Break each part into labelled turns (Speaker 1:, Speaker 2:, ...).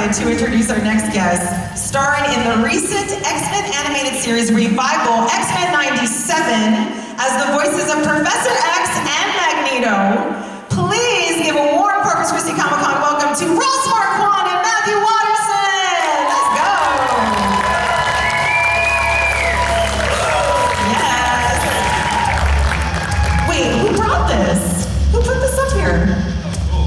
Speaker 1: excited to introduce our next guest, starring in the recent X-Men animated series revival, X-Men 97, as the voices of Professor X and Magneto. Please give a warm Corpus Christi Comic-Con welcome to Marquand and Matthew Waterson. Let's go. Yes. Wait, who brought this? Who put this up here?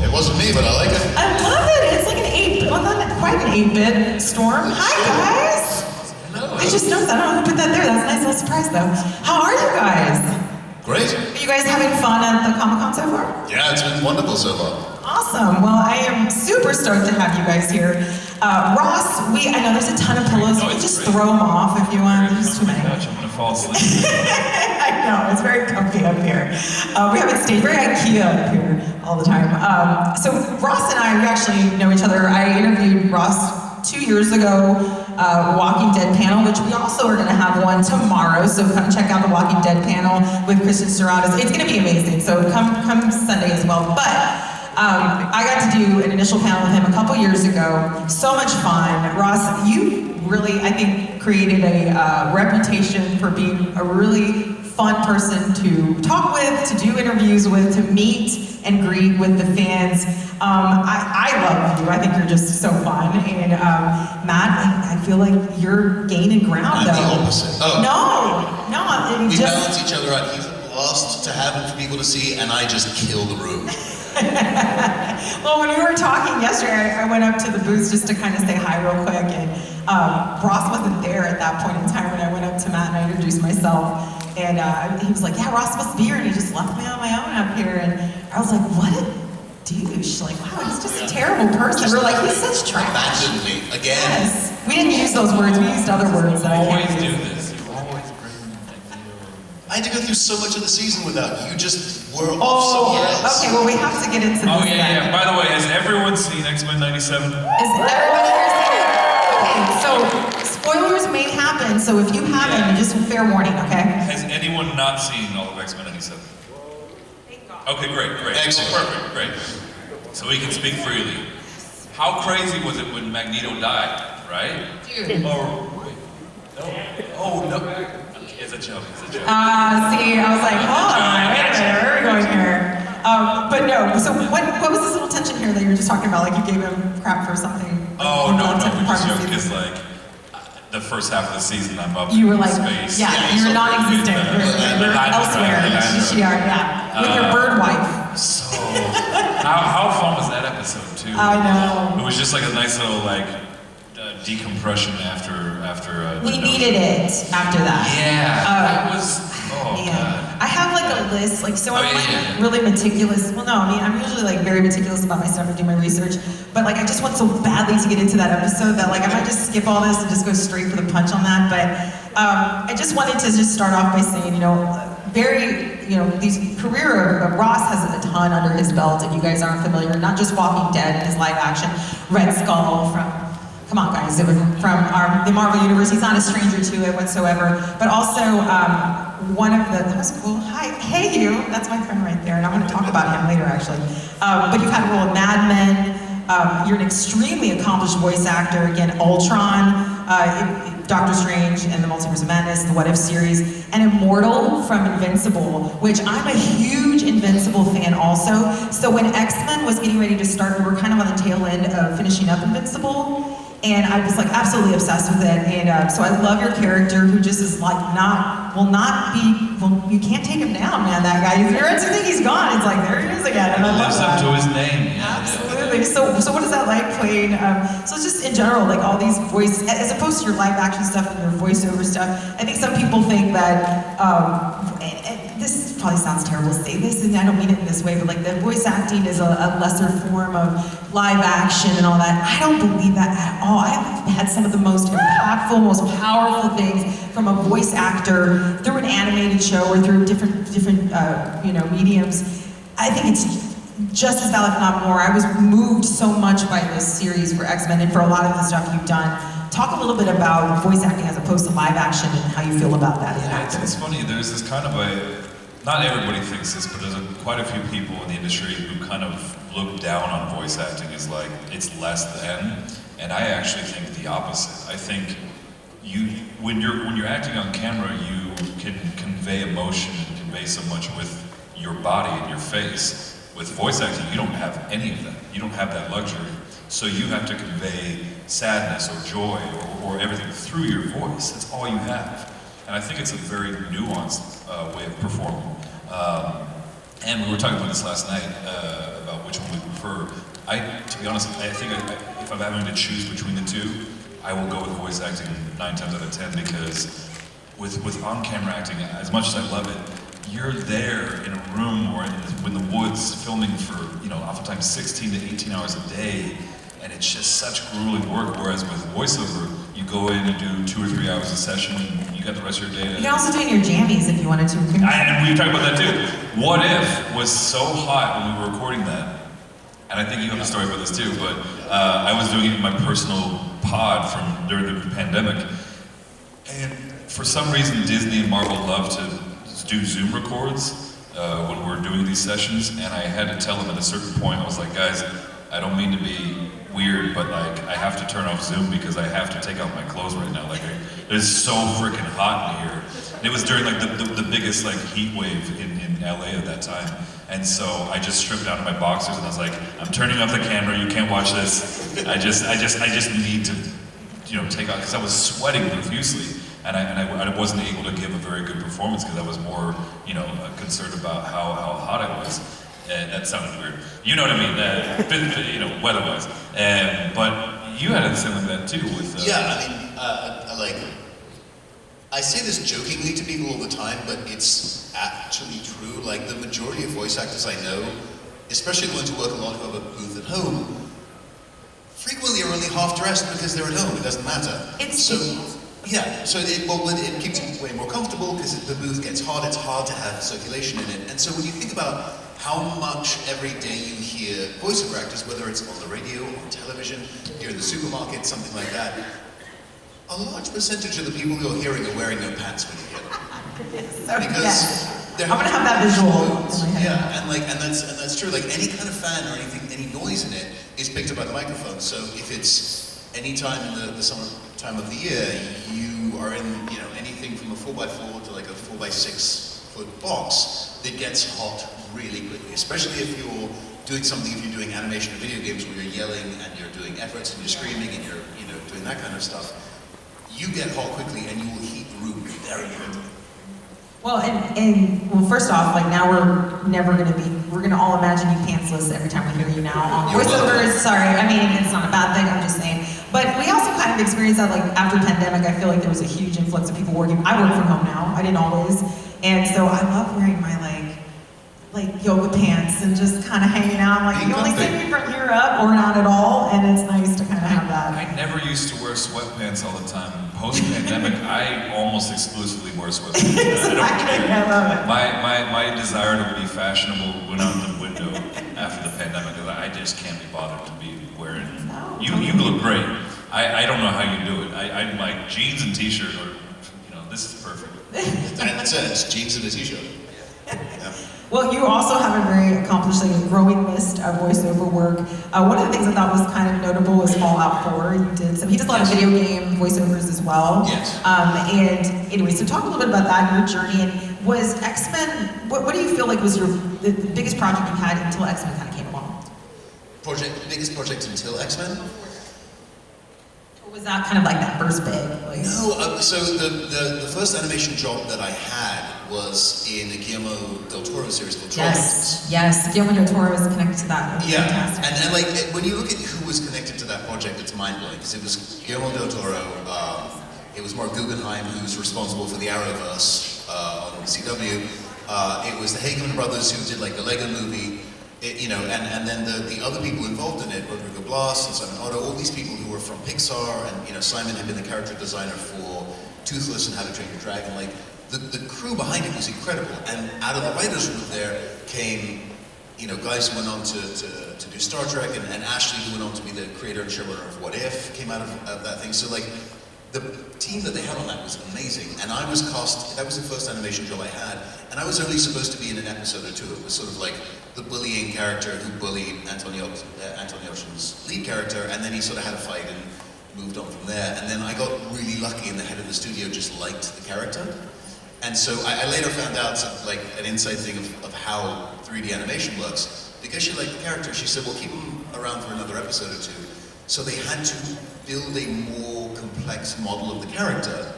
Speaker 2: It wasn't me, but I like it.
Speaker 1: I love it. It's like an 8-bit, well, not quite an 8-bit storm. Hi, guys. I just noticed. I don't know who put that there. That's a nice little surprise, though. How are you guys?
Speaker 2: Great.
Speaker 1: Are you guys having fun at the Comic-Con so far?
Speaker 2: Yeah, it's been wonderful so far.
Speaker 1: Awesome. Well, I am super stoked to have you guys here. Ross, I know there's a ton of pillows. You can just throw them off if you want. There's too many.
Speaker 3: I'm gonna fall asleep.
Speaker 1: I know, it's very comfy up here. We have it stayed very IKEA up here all the time. So Ross and I, we actually know each other. I interviewed Ross 2 years ago, Walking Dead panel, which we also are gonna have one tomorrow. So come check out the Walking Dead panel with Kristen Serratos. It's gonna be amazing. So come Sunday as well. But I got to do an initial panel with him a couple years ago. So much fun. Ross, you really, I think, created a reputation for being a really fun person to talk with, to do interviews with, to meet and greet with the fans. I love you. I think you're just so fun. And Matt, I feel like you're gaining ground, though.
Speaker 2: I'm the opposite. Oh.
Speaker 1: No.
Speaker 2: We balance each other out. He's a blast to have and for people to see, and I just kill the room.
Speaker 1: Well, when we were talking yesterday, I went up to the booth just to kind of say hi real quick, and Ross wasn't there at that point in time when I went up to Matt and I introduced myself, and he was like, yeah, Ross must be here, and he just left me on my own up here, and I was like, what a douche, like, wow, he's just a terrible person. We're like, he's such trash.
Speaker 2: Abandoned me, again.
Speaker 1: Yes, we didn't use those words, we used other words that I can't
Speaker 3: Always
Speaker 1: use.
Speaker 3: do this. You always bring them.
Speaker 2: I had to go through so much of the season without you. Just were off somewhere else.
Speaker 1: Okay, well, we have to get into this.
Speaker 3: Oh yeah,
Speaker 1: then.
Speaker 3: yeah. By the way, has everyone seen X-Men 97?
Speaker 1: Is everyone here seen it? Okay, so spoilers may happen, so if you haven't, just fair warning, okay?
Speaker 3: Has anyone not seen all of X-Men 97? Okay, great.
Speaker 2: Excellent.
Speaker 3: Perfect, great. So we can speak freely. How crazy was it when Magneto died, right?
Speaker 1: Dude.
Speaker 3: Oh no. It's a joke.
Speaker 1: See, I was like, hold on, wait a minute, where are we going here? But no, so what was this little tension here that you were just talking about? Like you gave him crap for something?
Speaker 3: Oh no, we just joke
Speaker 1: season?
Speaker 3: because like the first half of the season I'm up
Speaker 1: You were
Speaker 3: in
Speaker 1: like,
Speaker 3: space.
Speaker 1: yeah, you were non-existent. You're elsewhere. With your bird wife.
Speaker 3: So how fun was that episode too?
Speaker 1: I know.
Speaker 3: It was just like a nice little like decompression after.
Speaker 1: We needed it after that.
Speaker 3: Yeah, that was. Oh
Speaker 1: Yeah.
Speaker 3: god.
Speaker 1: I have like a list, like so I'm like
Speaker 3: yeah.
Speaker 1: really meticulous. Well, no, I mean I'm usually like very meticulous about my stuff and do my research, but like I just want so badly to get into that episode that like I might just skip all this and just go straight for the punch on that. But I just wanted to just start off by saying, these career of Ross has a ton under his belt, and you guys aren't familiar. Not just Walking Dead and his live action, Red Skull from. Come on, guys, from the Marvel Universe. He's not a stranger to it whatsoever. But also, one of the, that was cool. Hi, hey you, that's my friend right there, and I'm gonna talk about him later, actually. But you've had a role in Mad Men. You're an extremely accomplished voice actor. Again, Ultron, Doctor Strange and the Multiverse of Madness, the What If series, and Immortal from Invincible, which I'm a huge Invincible fan also. So when X-Men was getting ready to start, we were kind of on the tail end of finishing up Invincible. And I was like absolutely obsessed with it, and so I love your character who just is like you can't take him down, man, that guy. If you think he's gone, it's like, there he is again, and I love
Speaker 3: Lives
Speaker 1: that.
Speaker 3: up to his name. Yeah.
Speaker 1: Absolutely. So what is that like playing, so just in general, like all these voice, as opposed to your live action stuff and your voiceover stuff, I think some people think that, and this probably sounds terrible to say this, and I don't mean it in this way, but like the voice acting is a lesser form of live action and all that. I don't believe that at all. I've had some of the most impactful, most powerful things from a voice actor through an animated show or through different mediums. I think it's just as valid, if not more. I was moved so much by this series for X-Men and for a lot of the stuff you've done. Talk a little bit about voice acting as opposed to live action and how you feel about that as an actor.
Speaker 3: It's funny, there's this kind of not everybody thinks this, but there's quite a few people in the industry who kind of look down on voice acting as like, it's less than. And I actually think the opposite. I think when you're acting on camera, you can convey emotion and convey so much with your body and your face. With voice acting, you don't have any of that. You don't have that luxury. So you have to convey sadness or joy or everything through your voice. That's all you have. And I think it's a very nuanced way of performing. And we were talking about this last night, about which one we prefer. To be honest, I think if I'm having to choose between the two, I will go with voice acting 9 times out of 10, because with on-camera acting, as much as I love it, you're there in a room or in the woods filming for, oftentimes 16 to 18 hours a day, and it's just such grueling work. Whereas with voiceover, you go in and do 2 or 3 hours a session, and you got the rest of your day.
Speaker 1: You can also do it in your jammies if you wanted to.
Speaker 3: And we were talking about that too. What If was so hot when we were recording that, and I think you have a story about this too, but I was doing it in my personal pod from during the pandemic, and for some reason Disney and Marvel love to do Zoom records when we're doing these sessions, and I had to tell them at a certain point, I was like, guys, I don't mean to be weird, but like I have to turn off Zoom because I have to take off my clothes right now. Like it is so freaking hot in here. And it was during like the biggest like heat wave in LA at that time. And so I just stripped down to my boxers and I was like, I'm turning off the camera, you can't watch this. I just need to, take off, because I was sweating profusely. And I wasn't able to give a very good performance because I was more, concerned about how hot I was. And that sounded weird. You know what I mean? Weather-wise. But you had something like that too with.
Speaker 2: I say this jokingly to people all the time, but it's actually true. Like the majority of voice actors I know, especially the ones who work a lot who have a booth at home, frequently are only half dressed because they're at home. It doesn't matter. It keeps you way more comfortable because the booth gets hot. It's hard to have circulation in it. And so when you think about how much every day you hear voiceover actors, whether it's on the radio, on television, you're in the supermarket, something like that, a large percentage of the people you're hearing are wearing no pants when you hear them.
Speaker 1: I'm gonna have that visual.
Speaker 2: Yeah, and that's true. Like any kind of fan or any noise in it is picked up by the microphone. So if it's any time in the summer time of the year, you are in anything from a 4x4 to like a 4x6 foot box that gets hot really quickly. Especially if you're doing something, if you're doing animation or video games where you're yelling and you're doing efforts and you're screaming and you're doing that kind of stuff. You get hot quickly and you will heat the room very quickly.
Speaker 1: Well, well, first off, like now we're gonna all imagine you pantsless every time we hear you now. Voiceovers, sorry, I mean, it's not a bad thing, I'm just saying. But we also kind of experienced that, like after pandemic, I feel like there was a huge influx of people working. I work from home now, I didn't always. And so I love wearing my like yoga pants and just kind of hanging out. Like you only see me from here up or not at all, and it's nice to kind of have that.
Speaker 3: I never used to wear sweatpants all the time. Post-pandemic, I almost exclusively wear sweatpants.
Speaker 1: I love it.
Speaker 3: My desire to be fashionable went out the window after the pandemic because I just can't be bothered to be wearing. You look great. I don't know how you do it. I'm like jeans and t-shirt, or this is perfect.
Speaker 2: That's it. It's jeans and a t-shirt. Yeah.
Speaker 1: Well, you also have a very accomplished, like a growing list of voiceover work. One of the things I thought was kind of notable was Fallout 4. He does a lot of video game voiceovers as well.
Speaker 2: Yes.
Speaker 1: And anyway, so talk a little bit about that, your journey, and was X-Men, what do you feel like was the biggest project you had until X-Men kind of came along?
Speaker 2: Biggest project until X-Men?
Speaker 1: Or was that kind of like that first big? Like...
Speaker 2: No, so the first animation job that I had was in a Guillermo del Toro series called Trolls.
Speaker 1: Yes, Guillermo del Toro is connected to that.
Speaker 2: Yeah,
Speaker 1: fantastic.
Speaker 2: and like when you look at who was connected to that project, it's mind-blowing because it was Guillermo del Toro, it was Mark Guggenheim who's responsible for the Arrowverse on CW. It was the Hageman brothers who did like the Lego movie. And then the other people involved in it, Rodrigo Blas and Simon Otto, all these people who were from Pixar, and Simon had been the character designer for Toothless and How to Train Your Dragon. Like the crew behind it was incredible, and out of the writers' room there came, guys who went on to do Star Trek, and Ashley, who went on to be the creator and showrunner of What If, came out of that thing. So like, the team that they had on that was amazing, and I was cast, that was the first animation job I had, and I was only supposed to be in an episode or two. It was sort of like the bullying character who bullied Anton Yelchin's lead character, and then he sort of had a fight and moved on from there. And then I got really lucky, and the head of the studio just liked the character. And so I later found out like an inside thing of how 3D animation works. Because she liked the character, she said, well, keep him around for another episode or two. So they had to build a more complex model of the character,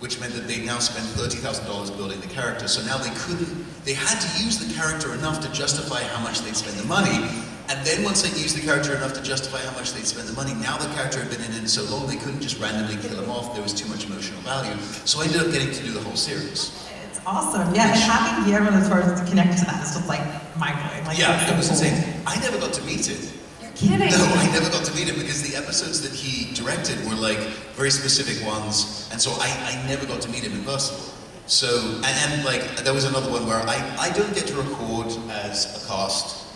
Speaker 2: which meant that they now spent $30,000 building the character. So now they had to use the character enough to justify how much they'd spend the money. And then once they used the character enough to justify how much they'd spend the money, now the character had been in it so long they couldn't just randomly kill him off. There was too much emotional value. So I ended up getting to do the whole series.
Speaker 1: It's awesome. Yeah, and having Guillermo del Toro to connect to that is just like mind-blowing. Like,
Speaker 2: yeah, it was insane. I never got to meet him.
Speaker 1: You're kidding.
Speaker 2: No, I never got to meet him because the episodes that he directed were like very specific ones, and so I never got to meet him in person. So, and like, there was another one where I don't get to record as a cast.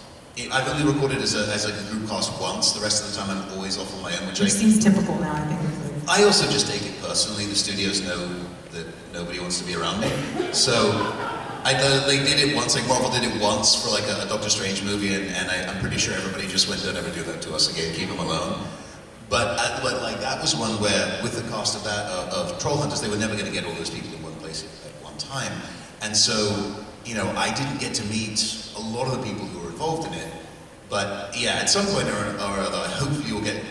Speaker 2: I've only recorded as a group cast once. The rest of the time I'm always off on my own, which
Speaker 1: seems typical now, I think.
Speaker 2: I also just take it personally. The studios know that nobody wants to be around me. So they did it once, like Marvel did it once for like a Doctor Strange movie, and I'm pretty sure everybody just went, don't ever do that to us again, keep them alone. But like that was one where, with the cast of that, of Troll Hunters, they were never going to get all those people in one place at one time. And so, you know, I didn't get to meet a lot of the people who were involved in it. But yeah, at some point or other, I hope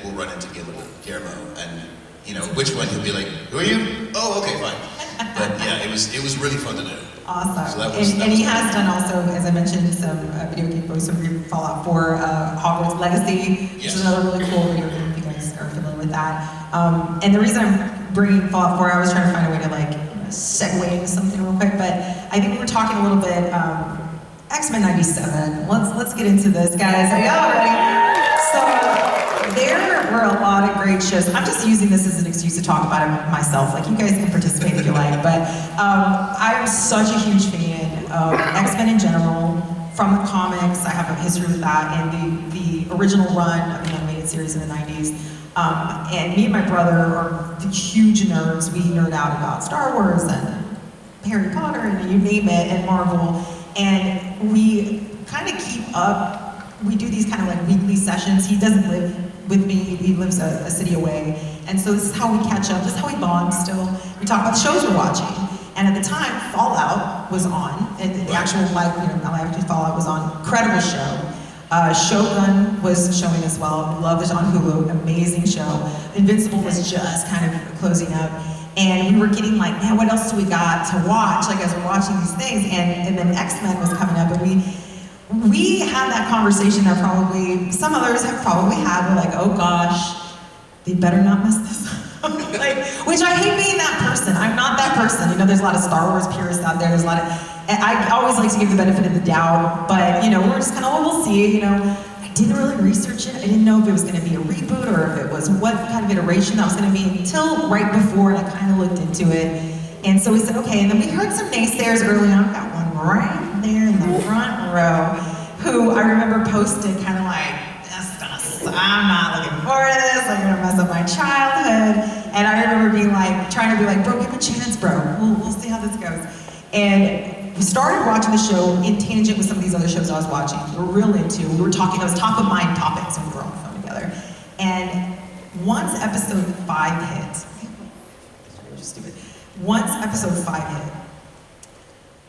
Speaker 2: we'll run into Guillermo, and you know, which one he'll be like, who are you? Oh, okay, fine. But yeah, it was really fun to do.
Speaker 1: Awesome.
Speaker 2: So
Speaker 1: and he has done also, as I mentioned, some video game voice over Fallout 4, Hogwarts Legacy, which is another really cool video game if you guys are familiar with that. And the reason I'm bringing Fallout 4, I was trying to find a way to like segue into something real quick, but I think we were talking a little bit, X-Men 97. Let's get into this, guys. Are y'all ready? So there were a lot of great shows. I'm just using this as an excuse to talk about it myself. Like, you guys can participate if you like, but I'm such a huge fan of X-Men in general. From the comics, I have a history with that, and the original run of the animated series in the 90s. And me and my brother are the huge nerds. We nerd out about Star Wars and Harry Potter and you name it, and Marvel. And we kind of keep up. We do these kind of like weekly sessions. He doesn't live with me. He lives a city away. And so this is how we catch up. This is how we bond still. We talk about the shows we're watching. And at the time, Fallout was on. And the actual live Fallout was on. Incredible show. Shogun was showing as well. Love it on Hulu. Amazing show. Invincible was just kind of closing up. And we were getting like, man, what else do we got to watch? Like, as we're watching these things. And then X-Men was coming up, and we had that conversation that probably some others have probably had. We're like, oh gosh, they better not mess this up. Like, which I hate being that person. I'm not that person. You know, there's a lot of Star Wars purists out there. There's a lot of, I always like to give the benefit of the doubt, but you know, we're just kind of, well, we'll see. You know, I didn't really research it. I didn't know if it was going to be a reboot or if it was what kind of iteration that was going to be until right before, and I kind of looked into it. And so we said, okay, and then we heard some naysayers early on. Got one right there in the front row, who I remember posted kind of like, I'm not looking forward to this, I'm gonna mess up my childhood. And I remember being like, trying to be like, bro, give it a chance, bro. We'll see how this goes. And we started watching the show in tangent with some of these other shows I was watching. We were real into, we were talking, that was top of mind topics when we were on the phone together. And once episode 5 hit, once episode 5 hit,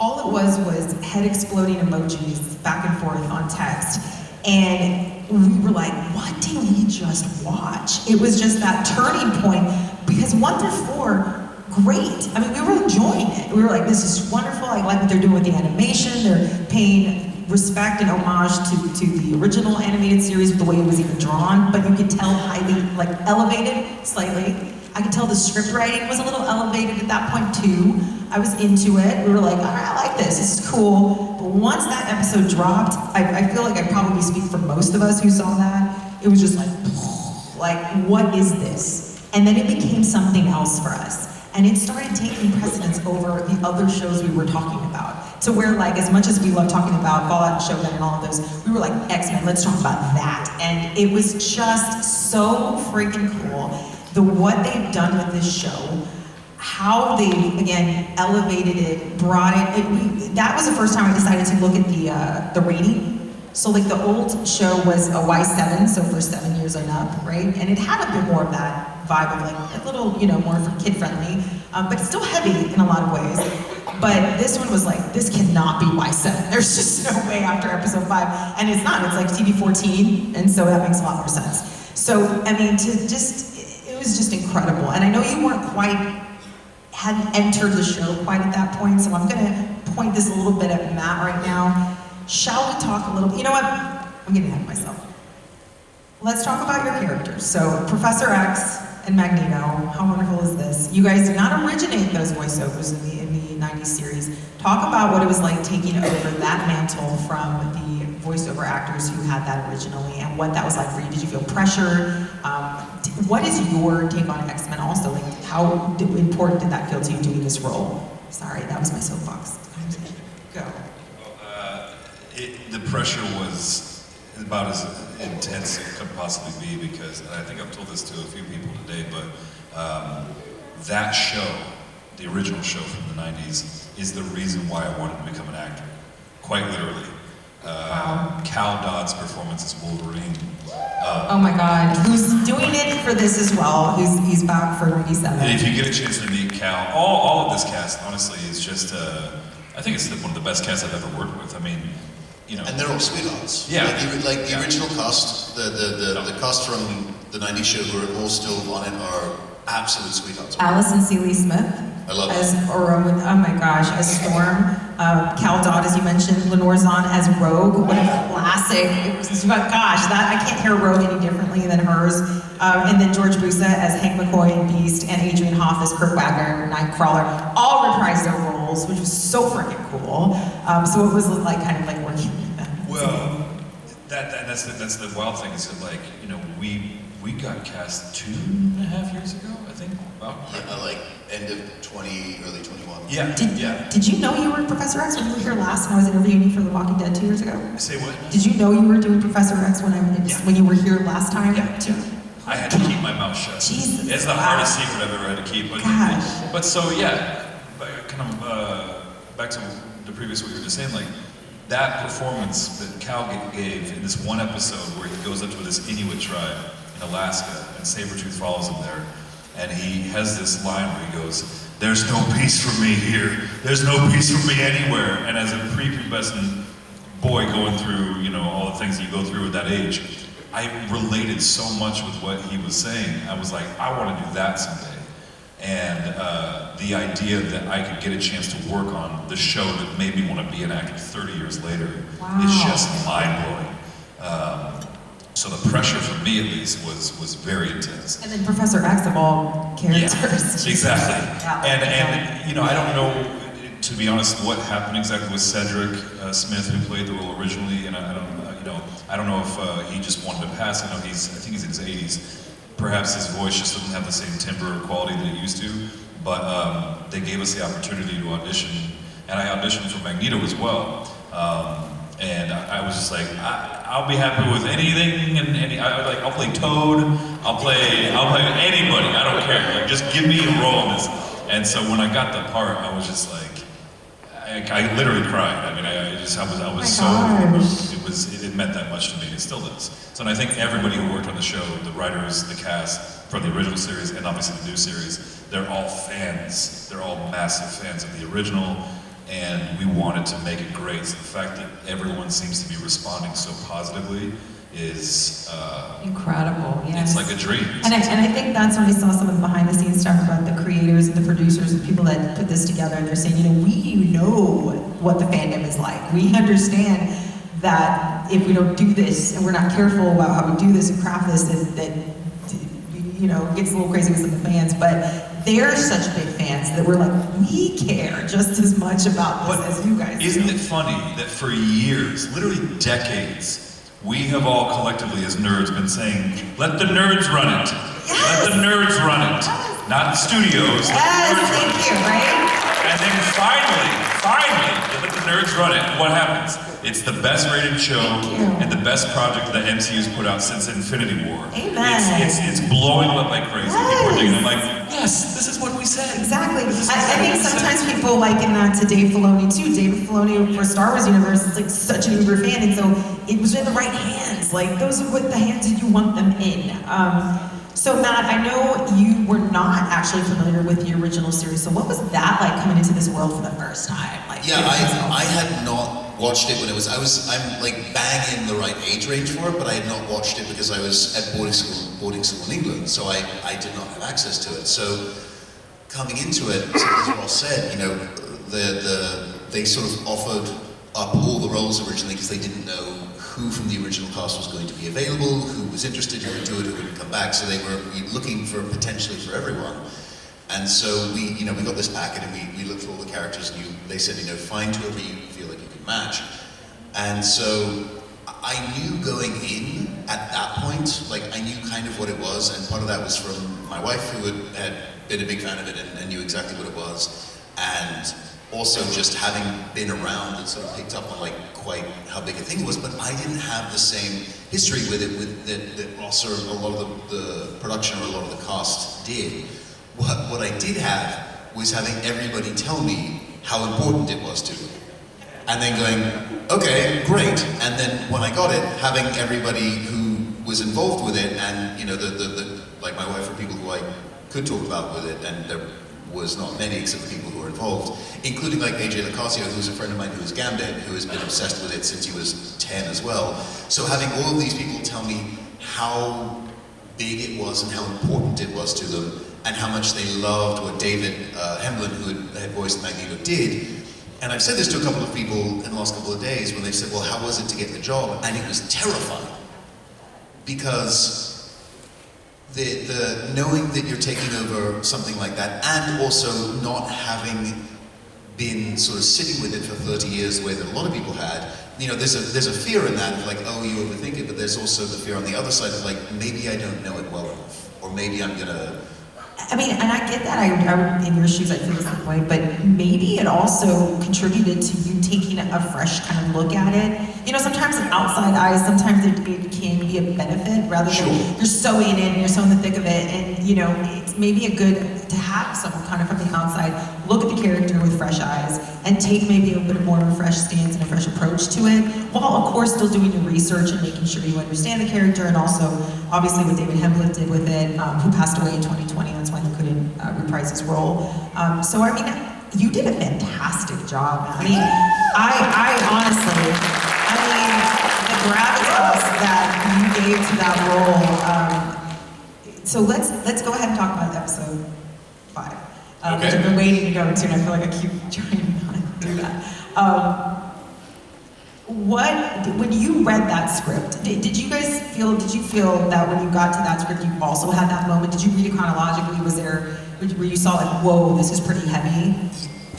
Speaker 1: all it was head exploding emojis back and forth on text. And we were like, what did we just watch? It was just that turning point, because 1 through 4, great. I mean, we were enjoying it. We were like, this is wonderful. I like what they're doing with the animation. They're paying respect and homage to the original animated series with the way it was even drawn, but you could tell highly, like, elevated slightly. I could tell the script writing was a little elevated at that point too. I was into it. We were like, all right, I like this. This is cool. But once that episode dropped, I feel like I probably speak for most of us who saw that. It was just like, what is this? And then it became something else for us. And it started taking precedence over the other shows we were talking about. To where, like, as much as we love talking about Fallout and Shogun and all of those, we were like, X-Men, let's talk about that. And it was just so freaking cool. What they've done with this show, how they, again, elevated it, brought it, that was the first time I decided to look at the rating. So like the old show was a Y7, so for 7 years and up, right? And it had a bit more of that vibe of like a little, you know, more kid-friendly, but it's still heavy in a lot of ways. But this one was like, this cannot be Y7. There's just no way after episode 5. And it's not, it's like TV 14, and so that makes a lot more sense. So, I mean, it was just incredible. And I know you hadn't entered the show quite at that point, so I'm gonna point this a little bit at Matt right now. Shall we talk a little, you know what, I'm getting ahead of myself. Let's talk about your characters. So, Professor X and Magneto, how wonderful is this? You guys did not originate those voiceovers in the 90s series. Talk about what it was like taking over that mantle from the voiceover actors who had that originally, and what that was like for you. Did you feel pressure? What is your take on X-Men also? Like, how important did that feel to you doing this role? Sorry, that was my soapbox. Go.
Speaker 3: The pressure was about as intense as it could possibly be, because, and I think I've told this to a few people today, but that show, the original show from the 90s, is the reason why I wanted to become an actor, quite literally. Cal Dodd's performance as Wolverine.
Speaker 1: Oh my God, who's doing it for this as well? He's back for 97.
Speaker 3: And if you get a chance to meet Cal, all of this cast, honestly, is just, I think it's one of the best casts I've ever worked with. I mean, you know.
Speaker 2: And they're all sweethearts.
Speaker 3: Yeah.
Speaker 2: Like the original cast, the cast from the 90s show who are all still on it are absolute sweethearts.
Speaker 1: Alison Seeley Smith.
Speaker 2: I love
Speaker 1: as Orome, oh my gosh, as Storm. Cal Dodd, as you mentioned, Lenore Zahn as Rogue. What a classic. Gosh, that I can't hear Rogue any differently than hers. And then George Busa as Hank McCoy in Beast, and Adrian Hoff as Kurt Wagner, Nightcrawler. All reprised their roles, which was so freaking cool. So it was like kind of like working with them.
Speaker 3: Well, that's the wild thing, is that, like, you know, we got cast 2.5 years ago, I think. Wow.
Speaker 2: Like end of 20, early 21.
Speaker 3: Yeah.
Speaker 1: Did you know you were Professor X when you were here last and I was interviewing you for The Walking Dead 2 years ago?
Speaker 3: Say what?
Speaker 1: Did you know you were doing Professor X when you were here last time?
Speaker 3: Yeah. I had to keep my mouth shut.
Speaker 1: Jesus.
Speaker 3: It's the hardest secret I've ever had to keep. But so yeah, kind of back to the previous what you were just saying, like that performance that Cal gave in this one episode where he goes up to this Inuit tribe in Alaska and Sabretooth follows him there, and he has this line where he goes, "There's no peace for me here. There's no peace for me anywhere." And as a prepubescent boy going through, you know, all the things that you go through at that age, I related so much with what he was saying. I was like, I want to do that someday. And the idea that I could get a chance to work on the show that made me want to be an actor 30 years later is just mind-blowing. So the pressure for me, at least, was very intense.
Speaker 1: And then Professor X of all characters.
Speaker 3: Yeah, exactly.
Speaker 1: Yeah.
Speaker 3: And you know, I don't know, to be honest, what happened exactly with Cedric Smith, who played the role originally, and I don't know if he just wanted to pass. I think he's in his 80s. Perhaps his voice just doesn't have the same timbre or quality that it used to. But they gave us the opportunity to audition, and I auditioned for Magneto as well. And I was just like, I'll be happy with anything, and I'll play Toad, I'll play anybody, I don't care. Like, just give me a role in this. And so when I got the part, I was just like, I literally cried. I mean, I was so moved. It meant that much to me. It still does. So, and I think everybody who worked on the show, the writers, the cast from the original series, and obviously the new series, they're all fans. They're all massive fans of the original, and we wanted to make it great. So the fact that everyone seems to be responding so positively is
Speaker 1: incredible. Yes.
Speaker 3: It's like a dream.
Speaker 1: And I think that's when we saw some of the behind the scenes stuff about the creators and the producers and people that put this together. And they're saying, you know, we know what the fandom is like. We understand that if we don't do this and we're not careful about how we do this and craft this, that you know, gets a little crazy with some of the fans. But they're such big fans that we're like, we care just as much about this as you guys do.
Speaker 3: Isn't it funny that for years, literally decades, we have all collectively as nerds been saying, let the nerds run it.
Speaker 1: Yes.
Speaker 3: Let the nerds run it.
Speaker 1: Yes.
Speaker 3: Not studios, let the nerds run it.
Speaker 1: Thank you, right?
Speaker 3: And then finally, they let the nerds run it. What happens? It's the best rated show and the best project that MCU's put out since Infinity War.
Speaker 1: Amen.
Speaker 3: It's blowing up like crazy.
Speaker 1: Yes.
Speaker 3: People are digging it. I'm like, yes, this is what we said.
Speaker 1: Exactly. I think sometimes people liken that to Dave Filoni too. David Filoni for Star Wars universe is like such an uber fan, and so it was in the right hands. Like those are what the hands that you want them in. So Matt, I know you were not actually familiar with the original series. So what was that like coming into this world for the first time? Like,
Speaker 2: Yeah, I had not watched it when I'm like bang in the right age range for it, but I had not watched it because I was at boarding school in England, so I did not have access to it. So coming into it, as Ross said, you know, they sort of offered up all the roles originally because they didn't know who from the original cast was going to be available, who was interested, who would do it, who would come back. So they were looking for potentially for everyone. And so we got this packet and we looked through all the characters and they said, find whoever you feel like you can match. And so I knew going in at that point, like I knew kind of what it was, and part of that was from my wife who had been a big fan of it and knew exactly what it was. And also just having been around and sort of picked up on like quite how big a thing it was, but I didn't have the same history with it that Ross or a lot of the production or a lot of the cast did. What I did have was having everybody tell me how important it was to them. And then going, okay, great. And then when I got it, having everybody who was involved with it and, like my wife or people who I could talk about with it, and there was not many except the people who were involved, including like AJ Locasio, who's a friend of mine who is Gambit, who has been obsessed with it since he was 10 as well. So having all of these people tell me how big it was and how important it was to them, and how much they loved what David Hemblin, who had voiced Magneto, did. And I've said this to a couple of people in the last couple of days when they said, well, how was it to get the job? And it was terrifying. Because the knowing that you're taking over something like that, and also not having been sort of sitting with it for 30 years the way that a lot of people had, there's a fear in that of like, oh, you overthink it, but there's also the fear on the other side of like, maybe I don't know it well enough, or maybe I'm gonna...
Speaker 1: I mean, and I get that. I in your shoes, I feel the same way. But maybe it also contributed to you taking a fresh kind of look at it. Sometimes in outside eyes, sometimes it can be a benefit rather than you're so in it and you're so in the thick of it. And it's maybe a good to have someone kind of from the outside look at the character with fresh eyes and take maybe a bit more of a fresh stance and a fresh approach to it, while of course still doing your research and making sure you understand the character, and also obviously what David Hemblin did with it, who passed away in 2020. That's why he couldn't reprise his role. So I mean, you did a fantastic job. I mean, I honestly, the gravitas that you gave to that role. So let's go ahead and talk about episode 5. Which I've been waiting to go to, and I feel like I keep trying not to do that. When you read that script, did you feel that when you got to that script, you also had that moment? Did you read it chronologically? Where you saw like, whoa, this is pretty heavy?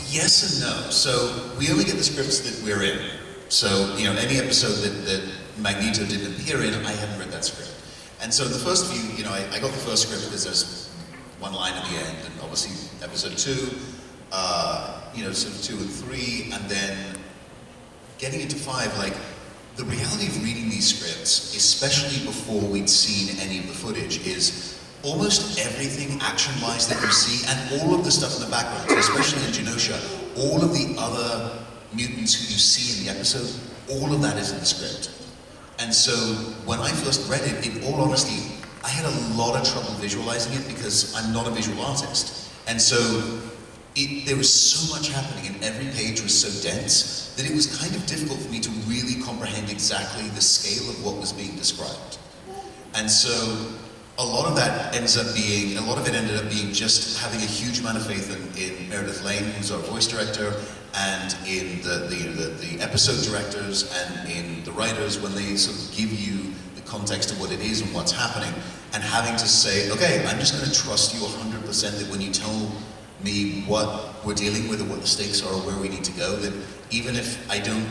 Speaker 2: Yes and no. So we only get the scripts that we're in. So, any episode that Magneto didn't appear in, I hadn't read that script. And so the first few, I got the first script because there's one line at the end, and obviously episode 2, sort of 2 and 3, and then getting into 5, like, the reality of reading these scripts, especially before we'd seen any of the footage, is almost everything action-wise that you see, and all of the stuff in the background, so especially in Genosha, all of the other mutants who you see in the episode, all of that is in the script. And so when I first read it, in all honesty, I had a lot of trouble visualizing it because I'm not a visual artist. And so there was so much happening and every page was so dense that it was kind of difficult for me to really comprehend exactly the scale of what was being described. And so a lot of it ended up being just having a huge amount of faith in Meredith Lane, who's our voice director, and in the episode directors and in the writers when they sort of give you the context of what it is and what's happening, and having to say, okay, I'm just going to trust you 100% that when you tell me what we're dealing with or what the stakes are or where we need to go, that even if I don't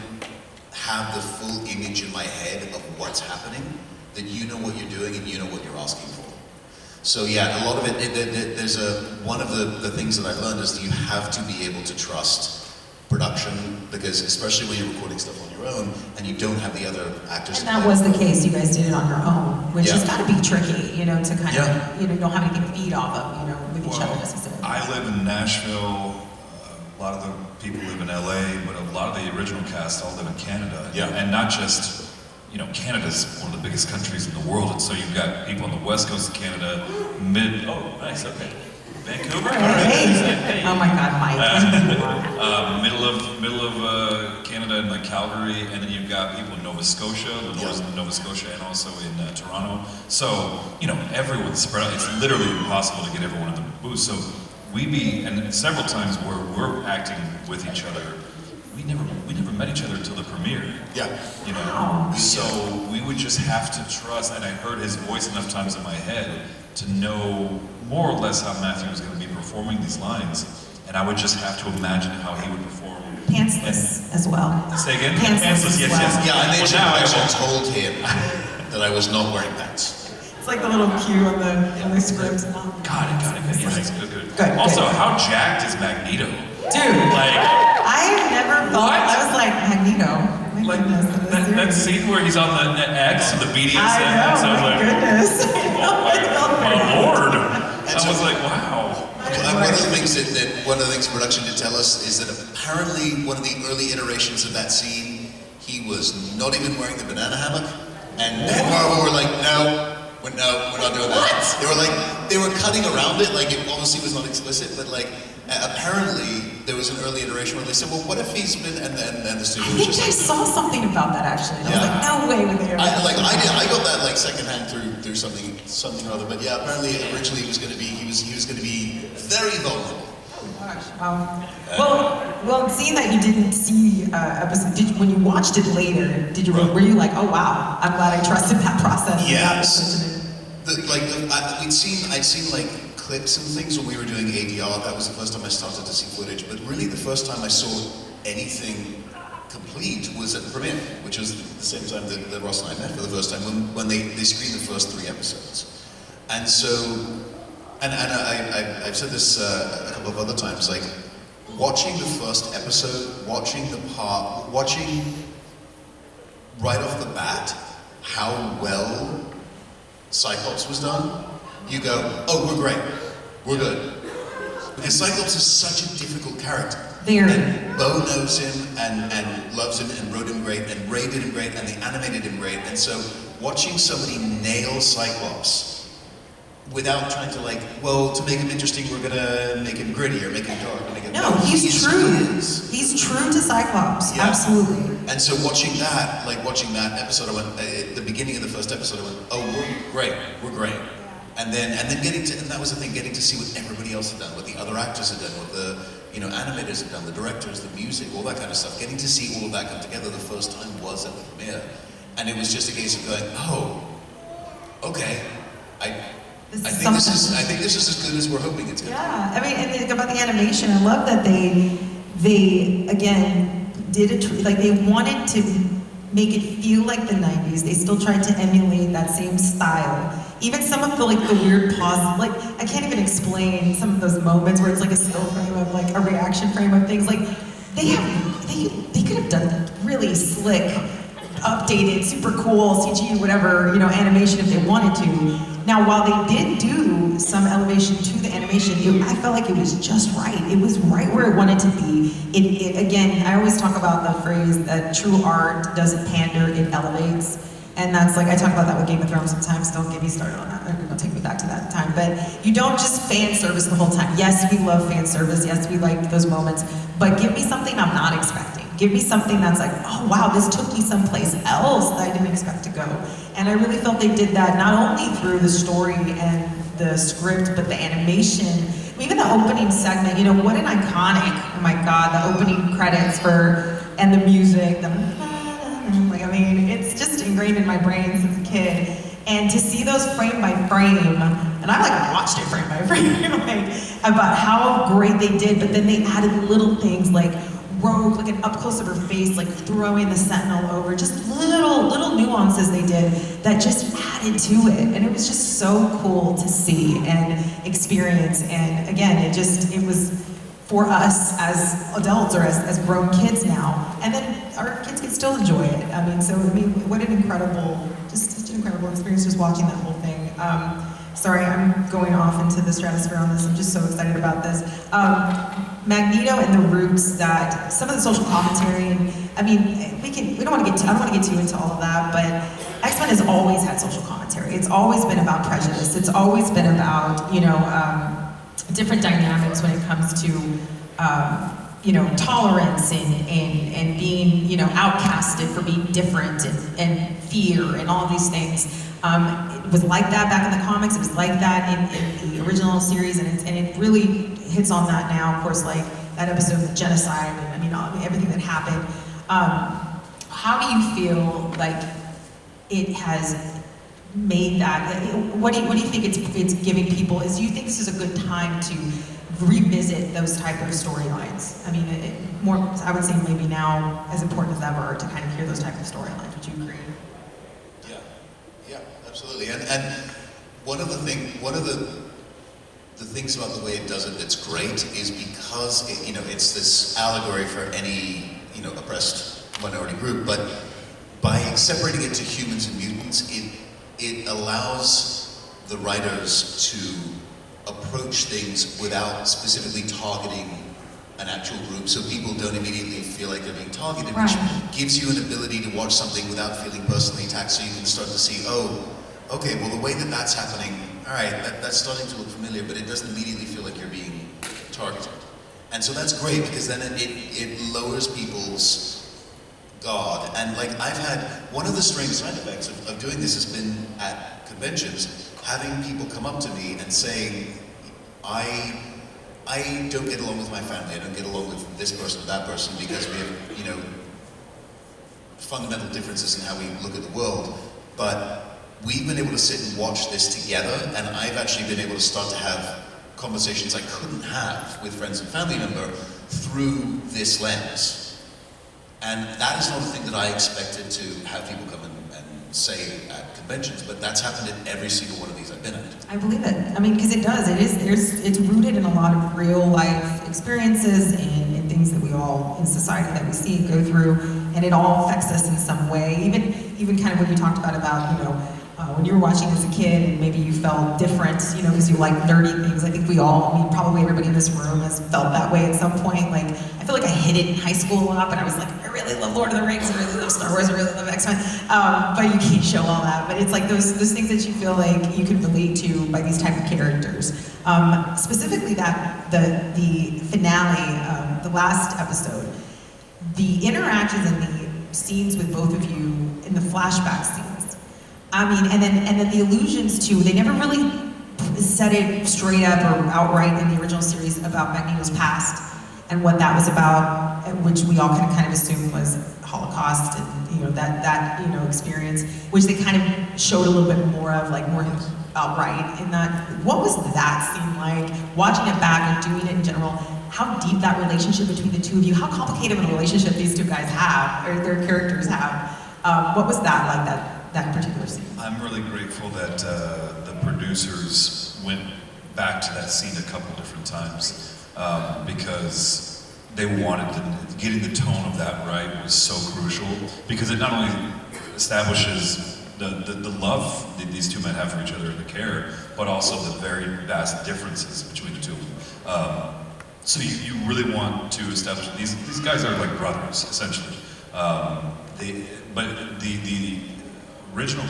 Speaker 2: have the full image in my head of what's happening, that you know what you're doing and you know what you're asking for. So yeah, a lot of there's one of the things that I've learned is that you have to be able to trust production, because especially when you're recording stuff on your own and you don't have the other actors.
Speaker 1: And that was the case. You guys did it on your own, which
Speaker 2: Yeah.
Speaker 1: has got to be tricky, you know, to kind
Speaker 2: Yeah.
Speaker 1: of, you know, don't have anything to feed off of, you know, with each other necessarily.
Speaker 3: I live in Nashville. A lot of the people live in LA, but a lot of the original cast all live in Canada.
Speaker 2: Yeah.
Speaker 3: And not just, you know, Canada's one of the biggest countries in the world, and so you've got people on the west coast of Canada, oh, nice, okay. Vancouver?
Speaker 1: Hey. Oh my God, Mike.
Speaker 3: Middle of Canada and like Calgary, and then you've got people in Nova Scotia, the north of Nova Scotia, and also in Toronto. So, you know, everyone's spread out. It's literally impossible to get everyone in the booth. So and several times where we're acting with each other, we never met each other until the premiere.
Speaker 2: Yeah.
Speaker 3: You know,
Speaker 1: Wow.
Speaker 3: so we would just have to trust, and I heard his voice enough times in my head to know more or less how Matthew was going to be performing these lines, and I would just have to imagine how he would perform.
Speaker 1: Pantsless as well.
Speaker 3: Say again?
Speaker 1: Pantsless
Speaker 3: yes,
Speaker 1: as well.
Speaker 3: yes.
Speaker 2: Yeah, I made sure
Speaker 3: Well,
Speaker 2: I
Speaker 3: now
Speaker 2: actually told him that I was not wearing pants.
Speaker 1: It's like the little cue on the script.
Speaker 3: Got it. Yes, good.
Speaker 1: Good,
Speaker 3: Also,
Speaker 1: good.
Speaker 3: how jacked is Magneto?
Speaker 1: Dude,
Speaker 3: Like,
Speaker 1: I've never thought,
Speaker 3: What?
Speaker 1: I was like, Magneto. My
Speaker 3: like
Speaker 1: goodness, in this
Speaker 3: that
Speaker 1: series.
Speaker 3: scene where he's on the X, the BDSM
Speaker 1: I
Speaker 3: X,
Speaker 1: know,
Speaker 3: I was
Speaker 1: my
Speaker 3: like,
Speaker 1: goodness.
Speaker 3: my lord. I was like, wow.
Speaker 2: One of the things production did tell us is that apparently one of the early iterations of that scene, he was not even wearing the banana hammock, and Marvel were like, no, we're not doing that. They were cutting around it, like it obviously was not explicit, but like apparently there was an early iteration where they said, well, what if he's been, and the studio
Speaker 1: I
Speaker 2: was
Speaker 1: think
Speaker 2: just
Speaker 1: I
Speaker 2: like,
Speaker 1: saw something about that actually. And I was like, no way would they ever.
Speaker 2: I got that like secondhand through something or other, but yeah, apparently originally he was going to be very vulnerable.
Speaker 1: Gosh, well, seeing that you didn't see episode, when you watched it later, were you like, oh wow, I'm glad I trusted that process?
Speaker 2: Yes. I'd seen like clips and things when we were doing ADR. That was the first time I started to see footage. But really, the first time I saw anything complete was at the premiere, which was the same time that Ross and I met for the first time when they screened the first 3 episodes. And so, and I've said this a couple of other times, like watching the first episode, watching right off the bat how well Cyclops was done, you go, oh, we're great, we're good. Because Cyclops is such a difficult character.
Speaker 1: Very.
Speaker 2: And Bo knows him and loves him and wrote him great, and Ray did him great, and they animated him great. And so watching somebody nail Cyclops without trying to to make him interesting, we're gonna make him gritty or make him dark.
Speaker 1: No, he's true.
Speaker 2: He is.
Speaker 1: He's true to Cyclops,
Speaker 2: Yeah.
Speaker 1: absolutely.
Speaker 2: And so watching that episode, I went, at the beginning of the first episode, I went, oh, we're great. And then that was the thing, getting to see what everybody else had done, what the other actors had done, what the animators had done, the directors, the music, all that kind of stuff. Getting to see all of that come together the first time was at the premiere. And it was just a case of going, oh, okay, I think this is as good as we're hoping it's going to be.
Speaker 1: Yeah, I mean, and think about the animation. I love that they again did it. They wanted to make it feel like the '90s. They still tried to emulate that same style. Even some of the weird pauses. Like I can't even explain some of those moments where it's like a still frame of a reaction frame of things. Like they could have done really slick, updated, super cool CG, whatever animation if they wanted to. Now, while they did do some elevation to the animation, I felt like it was just right. It was right where it wanted to be. Again, I always talk about the phrase that true art doesn't pander, it elevates. And that's I talk about that with Game of Thrones sometimes. Don't get me started on that. They're gonna take me back to that time. But you don't just fan service the whole time. Yes, we love fan service. Yes, we like those moments. But give me something I'm not expecting. Give me something that's oh wow, this took me someplace else that I didn't expect to go. And I really felt they did that not only through the story and the script, but the animation. Even the opening segment, what an iconic, oh my God, the opening credits and the music, it's just ingrained in my brain since a kid. And to see those frame by frame, and I watched it frame by frame, about how great they did, but then they added little things like rogue, like an up close of her face, like throwing the Sentinel over, just little nuances they did that just added to it. And it was just so cool to see and experience. And again, it was for us as adults or as grown kids now. And then our kids can still enjoy it. What an incredible, just an incredible experience just watching that whole thing. Sorry, I'm going off into the stratosphere on this. I'm just so excited about this. Magneto and the roots that some of the social commentary. I don't want to get too into all of that, but X-Men has always had social commentary. It's always been about prejudice. It's always been about different dynamics when it comes to tolerance and being outcasted for being different and fear and all of these things. It was like that back in the comics. It was like that in the original series, and it really hits on that now. Of course, like that episode of the genocide, and everything that happened. How do you feel like it has made that? What do you think it's giving people? Do you think this is a good time to revisit those type of storylines? I would say maybe now as important as ever to kind of hear those type of storylines. Would you agree?
Speaker 2: Yeah, absolutely. And one of the things about the way it does it that's great is because it's this allegory for any oppressed minority group, but by separating it to humans and mutants, it allows the writers to approach things without specifically targeting an actual group, so people don't immediately feel like they're being targeted,
Speaker 1: right.
Speaker 2: Which gives you an ability to watch something without feeling personally attacked, so you can start to see, oh, okay, well the way that's happening, all right, that's starting to look familiar, but it doesn't immediately feel like you're being targeted. And so that's great, because then it lowers people's guard. And like I've had, one of the strange side effects of doing this has been at conventions, having people come up to me and saying, I don't get along with my family, I don't get along with this person or that person because we have, fundamental differences in how we look at the world. But we've been able to sit and watch this together, and I've actually been able to start to have conversations I couldn't have with friends and family member through this lens. And that is not a thing that I expected to have people come and say at conventions, but that's happened at every single one of these I've been at.
Speaker 1: I believe it. Because it does. It's rooted in a lot of real life experiences and things that we all in society that we see go through, and it all affects us in some way. Even kind of what we talked about when you were watching as a kid and maybe you felt different, because you like nerdy things. I think probably everybody in this room has felt that way at some point. Like, I feel like I hid it in high school a lot, but I was like, I really love Lord of the Rings, I really love Star Wars, I really love X-Men. But you can't show all that. But it's like those things that you feel like you can relate to by these type of characters. Specifically the finale, the last episode, the interactions and the scenes with both of you in the flashback scenes. And then the allusions to, they never really said it straight up or outright in the original series about Magneto's past and what that was about, which we all kind of assumed was Holocaust and that experience, which they kind of showed a little bit more of, like more outright in that. What was that scene like? Watching it back and doing it in general, how deep that relationship between the two of you, how complicated of a relationship these two guys have, or their characters have. What was that like, that particular scene?
Speaker 3: I'm really grateful that the producers went back to that scene a couple different times because they wanted getting the tone of that right was so crucial, because it not only establishes the love that these two men have for each other and the care, but also the very vast differences between the two of them. So you really want to establish these guys are like brothers essentially. But the original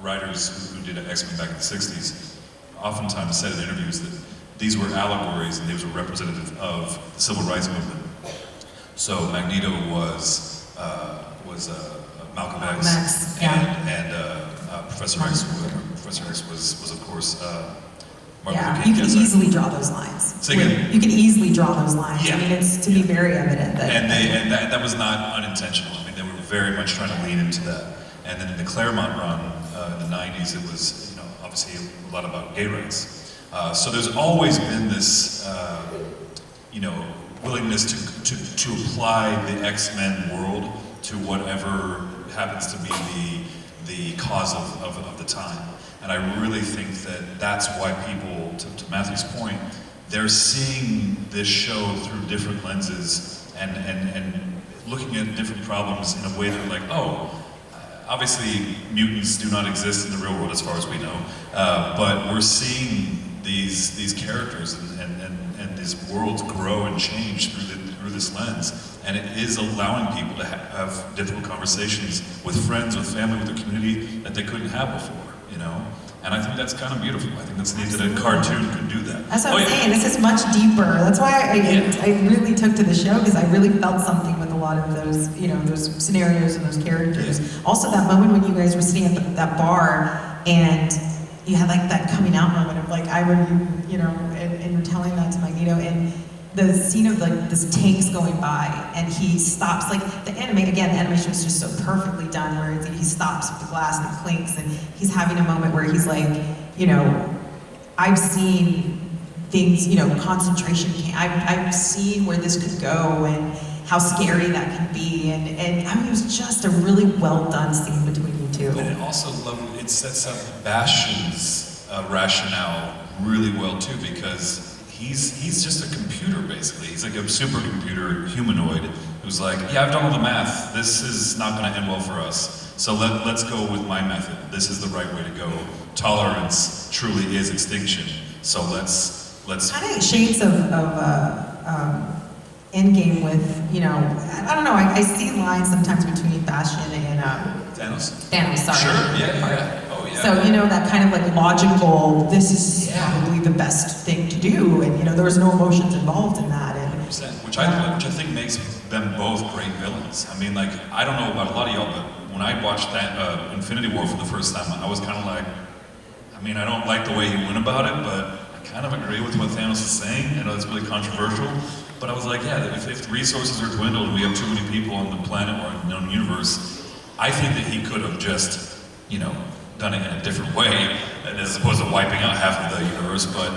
Speaker 3: writers who did X-Men back in the 60s oftentimes said in interviews that these were allegories and these were representative of the civil rights movement. So Magneto was Malcolm X, and Professor X was of course Martin Luther King.
Speaker 1: You can easily draw those lines. You can easily draw those lines.
Speaker 3: Yeah.
Speaker 1: It's to be very evident that.
Speaker 3: And that was not unintentional. They were very much trying to lean into that. And then in the Claremont run in the 90s, it was obviously a lot about gay rights. So there's always been this willingness to apply the X-Men world to whatever happens to be the cause of the time. And I really think that that's why people, to Matthew's point, they're seeing this show through different lenses and looking at different problems in a way that like, oh, obviously mutants do not exist in the real world as far as we know, but we're seeing these characters and these worlds grow and change through this lens, and it is allowing people to have difficult conversations with friends, with family, with the community that they couldn't have before, you know? And I think that's kind of beautiful. I think that's neat that a cartoon could do that.
Speaker 1: That's what I'm saying. This is much deeper. That's why I really took to the show, because I really felt something with a lot of those, you know, those scenarios and those characters. Yeah. Also, that moment when you guys were sitting at that bar and you had like that coming out moment of like, I remember, you know, and you're telling that to Magneto, and the scene of like this tanks going by and he stops, like the animation was just so perfectly done where he stops with the glass and it clinks, and he's having a moment where he's like, you know, I've seen things, you know, concentration camp, I've seen where this could go and how scary that can be, and I mean, it was just a really well done scene between you two.
Speaker 3: But it also it sets up Bastion's rationale really well too, because he's just a computer basically. He's like a supercomputer humanoid who's like, yeah, I've done all the math. This is not going to end well for us. So let's go with my method. This is the right way to go. Tolerance truly is extinction. So let's.
Speaker 1: Kind of shades of Endgame with, you know, I don't know. I see lines sometimes between Bastion and
Speaker 3: Thanos.
Speaker 1: Thanos, sorry.
Speaker 3: Sure. Yeah. Oh yeah.
Speaker 1: So, you know, that kind of like logical, this is probably the best thing to do, and you know, there was no emotions involved in that. And
Speaker 3: 100%, which I think makes them both great villains. I mean, like, I don't know about a lot of y'all, but when I watched that Infinity War for the first time, I was kind of like, I mean, I don't like the way he went about it, but I kind of agree with what Thanos is saying. I know it's really controversial, but I was like, yeah, if resources are dwindled and we have too many people on the planet or in the known universe, I think that he could have just, you know, done it in a different way, as opposed to wiping out half of the universe, but,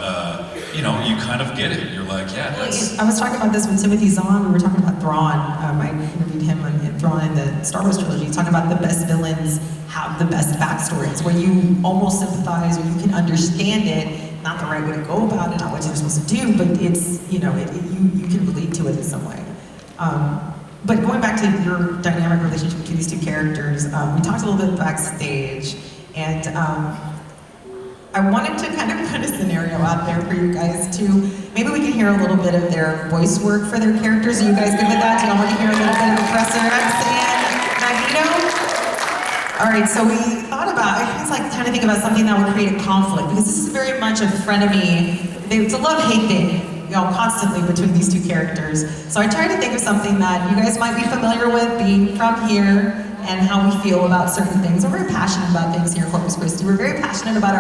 Speaker 3: you know, you kind of get it. You're like, yeah, that's...
Speaker 1: I was talking about this when Timothy's on, we were talking about Thrawn. I interviewed him on Thrawn in the Star Wars trilogy. He's talking about the best villains have the best backstories, where you almost sympathize or you can understand it, not the right way to go about it, not what you're supposed to do, but it's, you know, you can relate to it in some way. But going back to your dynamic relationship between these two characters, we talked a little bit backstage, and I wanted to kind of put a scenario out there for you guys to, maybe we can hear a little bit of their voice work for their characters. Are you guys good with that? Do y'all want to hear a little bit of Professor X and Magneto? All right, so we thought about, I was like trying to think about something that would create a conflict, because this is very much a frenemy, it's a love-hate thing, you know, constantly between these two characters. So I tried to think of something that you guys might be familiar with, being from here, and how we feel about certain things. We're very passionate about things here at Corpus Christi. We're very passionate about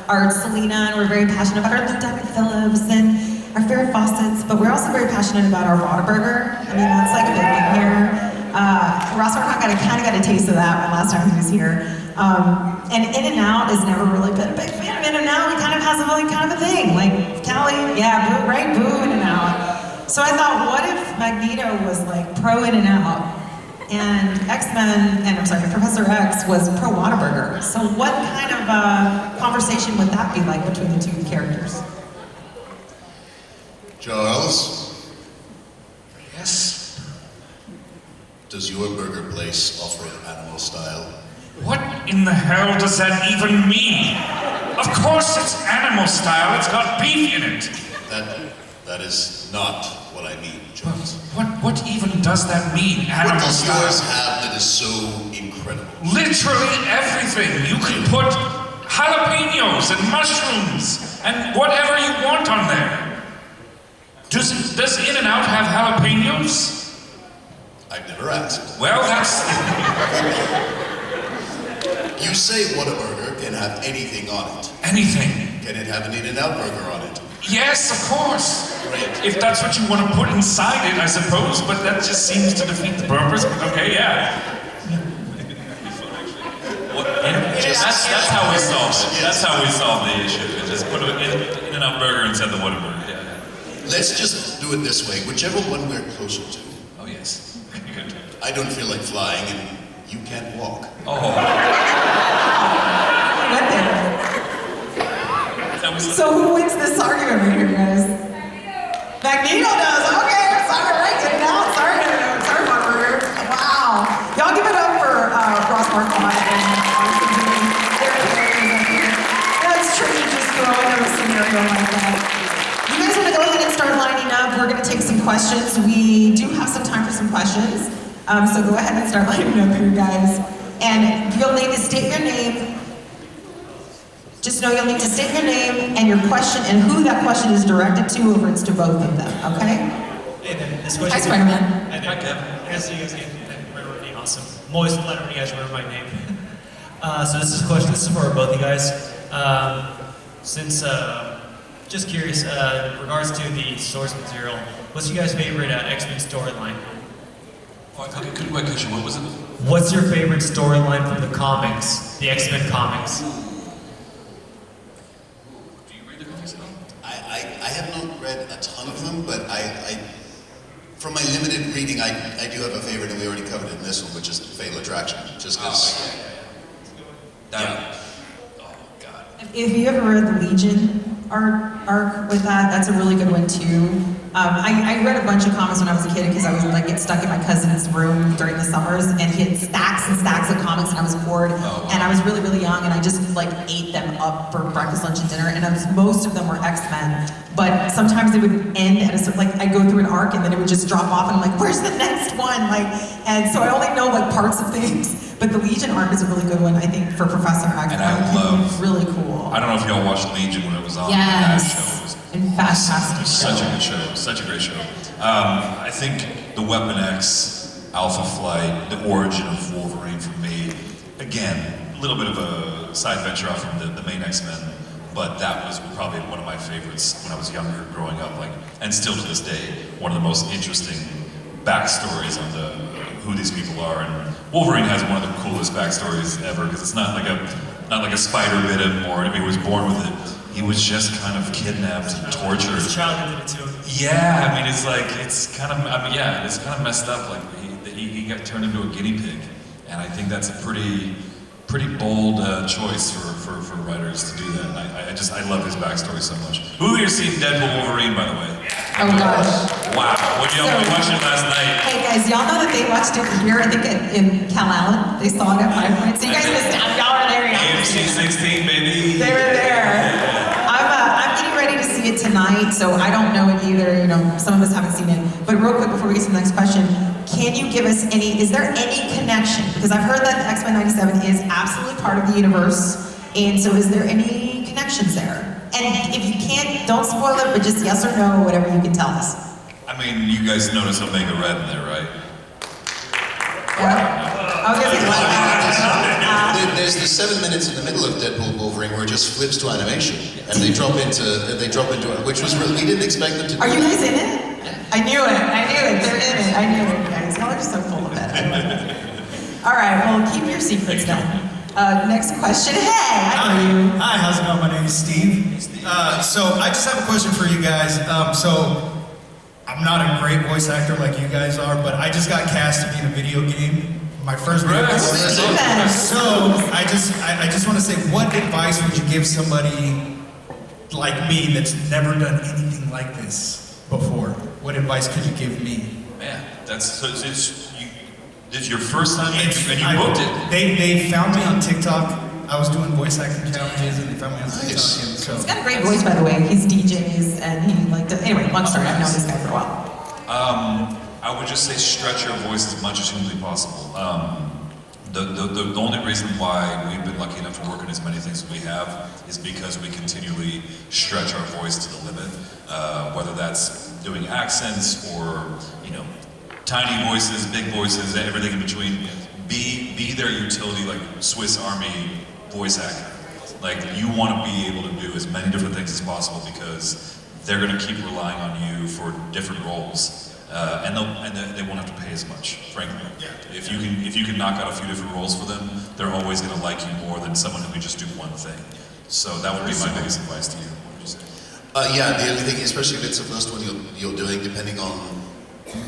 Speaker 1: our Selena, and we're very passionate about our Lou Diamond Phillips and our Farrah Fawcett's, but we're also very passionate about our Whataburger. I mean, that's like a big thing here. Ross Marquand kind of got a taste of that last time he was here. And In-N-Out has never really been a big fan of In-N-Out. He kind of has a really kind of a thing. Like, Callie, yeah, boo, right? Boo, In-N-Out. So I thought, what if Magneto was like pro In-N-Out? And Professor X was pro Whataburger. So what kind of conversation would that be like between the two characters?
Speaker 2: Charles? Yes? Does your burger place offer it animal style?
Speaker 4: What in the hell does that even mean? Of course it's animal style, it's got beef in it.
Speaker 2: That is not what I mean, Charles.
Speaker 4: What even does that mean, animal
Speaker 2: What does
Speaker 4: style?
Speaker 2: yours have that is so incredible?
Speaker 4: Literally everything. You can put jalapenos and mushrooms and whatever you want on there. Does In-N-Out have jalapenos?
Speaker 2: I've never asked.
Speaker 4: Well, that's...
Speaker 2: You say Whataburger can have anything on it.
Speaker 4: anything.
Speaker 2: Can it have an In-N-Out burger on it?
Speaker 4: Yes, of course.
Speaker 2: Great.
Speaker 4: If that's what you want to put inside it, I suppose, but that just seems to defeat the purpose. Okay, yeah.
Speaker 3: That's how we solve it. That's how we solve the issue. Just put an In-N-Out burger inside the Whataburger. Yeah.
Speaker 2: Let's just do it this way. Whichever one we're closer to.
Speaker 3: Oh yes. Good.
Speaker 2: I don't feel like flying, and you can't walk.
Speaker 3: Oh.
Speaker 1: Went there.
Speaker 3: That was.
Speaker 1: So who wins this argument right here, guys? Magneto does. Okay, sorry, right? Get it down. Sorry, Marquand. Wow. Y'all give it up for Ross Marquand and their characters up here. That's tricky, just throwing in a scenario like that. You guys want to go ahead and start lining up? We're going to take some questions. We do have some time for some questions. So go ahead and start lining up here, guys. And you'll need to state your name. Just know you'll need to state your name and your question and who that question is directed to, or it's to both of them, okay?
Speaker 5: Hey there, this
Speaker 1: Hi,
Speaker 5: question.
Speaker 1: Spider-Man.
Speaker 5: Hi there.
Speaker 3: Hi, Kev.
Speaker 5: I guess you guys can remember me. Awesome. I'm always flattered when you guys remember my name. So this is a question. This is for both you guys. Just curious, in regards to the source material, what's your guys' favorite X-Men storyline?
Speaker 3: Okay, good question. What was it?
Speaker 5: What's your favorite storyline from the comics, the X-Men comics?
Speaker 3: Do you read the comics at all?
Speaker 2: I have not read a ton of them, but from my limited reading, I do have a favorite, and we already covered it in this one, which is Fatal Attraction. Just because.
Speaker 3: Yeah. Oh God.
Speaker 1: If you ever read the Legion arc with that, that's a really good one too. I read a bunch of comics when I was a kid because I was like get stuck in my cousin's room during the summers, and he had stacks and stacks of comics, and I was bored, and I was really, really young, and I just like ate them up for breakfast, lunch, and dinner, and most of them were X-Men, but sometimes they would end at a certain, like I'd go through an arc, and then it would just drop off, and I'm like, where's the next one? Like, and so I only know like parts of things. But the Legion arc is a really good one, I think, for Professor X.
Speaker 3: And I love.
Speaker 1: Really cool.
Speaker 3: I don't know if y'all watched Legion when it was on.
Speaker 1: Yes.
Speaker 3: That show was
Speaker 1: Fantastic
Speaker 3: such
Speaker 1: show.
Speaker 3: a good show. Such a great show. I think the Weapon X, Alpha Flight, the origin of Wolverine for me, again, a little bit of a side venture off from the main X-Men, but that was probably one of my favorites when I was younger, growing up, like, and still to this day, one of the most interesting backstories on who these people are. And Wolverine has one of the coolest backstories ever, because it's not like a spider bit him, or he was born with it. He was just kind of kidnapped and tortured.
Speaker 5: His childhood did it too.
Speaker 3: Yeah, I mean, it's kind of messed up. Like he got turned into a guinea pig, and I think that's a pretty bold choice for writers to do that. And I love his backstory so much. Who here seen Deadpool Wolverine, by the way?
Speaker 1: Oh gosh.
Speaker 3: Wow, what y'all watched it last night?
Speaker 1: Hey guys, y'all know that they watched it here, I think in Cal Allen. They saw it at 5 points. So you guys missed out. Y'all were there.
Speaker 3: AMC 16, baby.
Speaker 1: They were there. I'm getting ready to see it tonight, so I don't know it either. You know, some of us haven't seen it. But real quick before we get to the next question, can you give us is there any connection? Because I've heard that X-Men 97 is absolutely part of the universe. And so is there any connections there? And if you can't, don't spoil it, but just yes or no, whatever you can tell us.
Speaker 3: I mean, you guys notice Omega Red in there, right?
Speaker 1: Yeah. I was gonna say,
Speaker 2: There's the 7 minutes in the middle of Deadpool Wolverine where it just flips to animation, and they drop into it, which was really, we didn't expect them to do.
Speaker 1: are you guys in it? I knew it. They're in it. I knew it, guys. Y'all are just so full of it. I love it. All right, well, keep your secrets then. Next question. Hey, I know you.
Speaker 6: Hi, how's it going? My name is Steve. So I just have a question for you guys. So I'm not a great voice actor like you guys are, but I just got cast to be in a video game. My first video game. So I just want to say, what advice would you give somebody like me that's never done anything like this before? What advice could you give me?
Speaker 3: Man, this is your first time and you booked it.
Speaker 6: They found me on TikTok. I was doing voice acting challenges, and they found me on TikTok.
Speaker 2: Nice.
Speaker 6: And so
Speaker 1: He's got a great voice, by the way. He's DJs, and he anyway, long story. I've known this guy for a while.
Speaker 3: I would just say stretch your voice as much as humanly possible. The only reason why we've been lucky enough to work in as many things as we have is because we continually stretch our voice to the limit. Whether that's doing accents or, tiny voices, big voices, everything in between. Be their utility, like Swiss Army voice actor. Like, you want to be able to do as many different things as possible because they're going to keep relying on you for different roles. And they won't have to pay as much, frankly. If you can knock out a few different roles for them, they're always going to like you more than someone who can just do one thing. So that would be my biggest advice to you. What would you say?
Speaker 2: Yeah, the only thing, especially if it's the first one you're doing, depending on,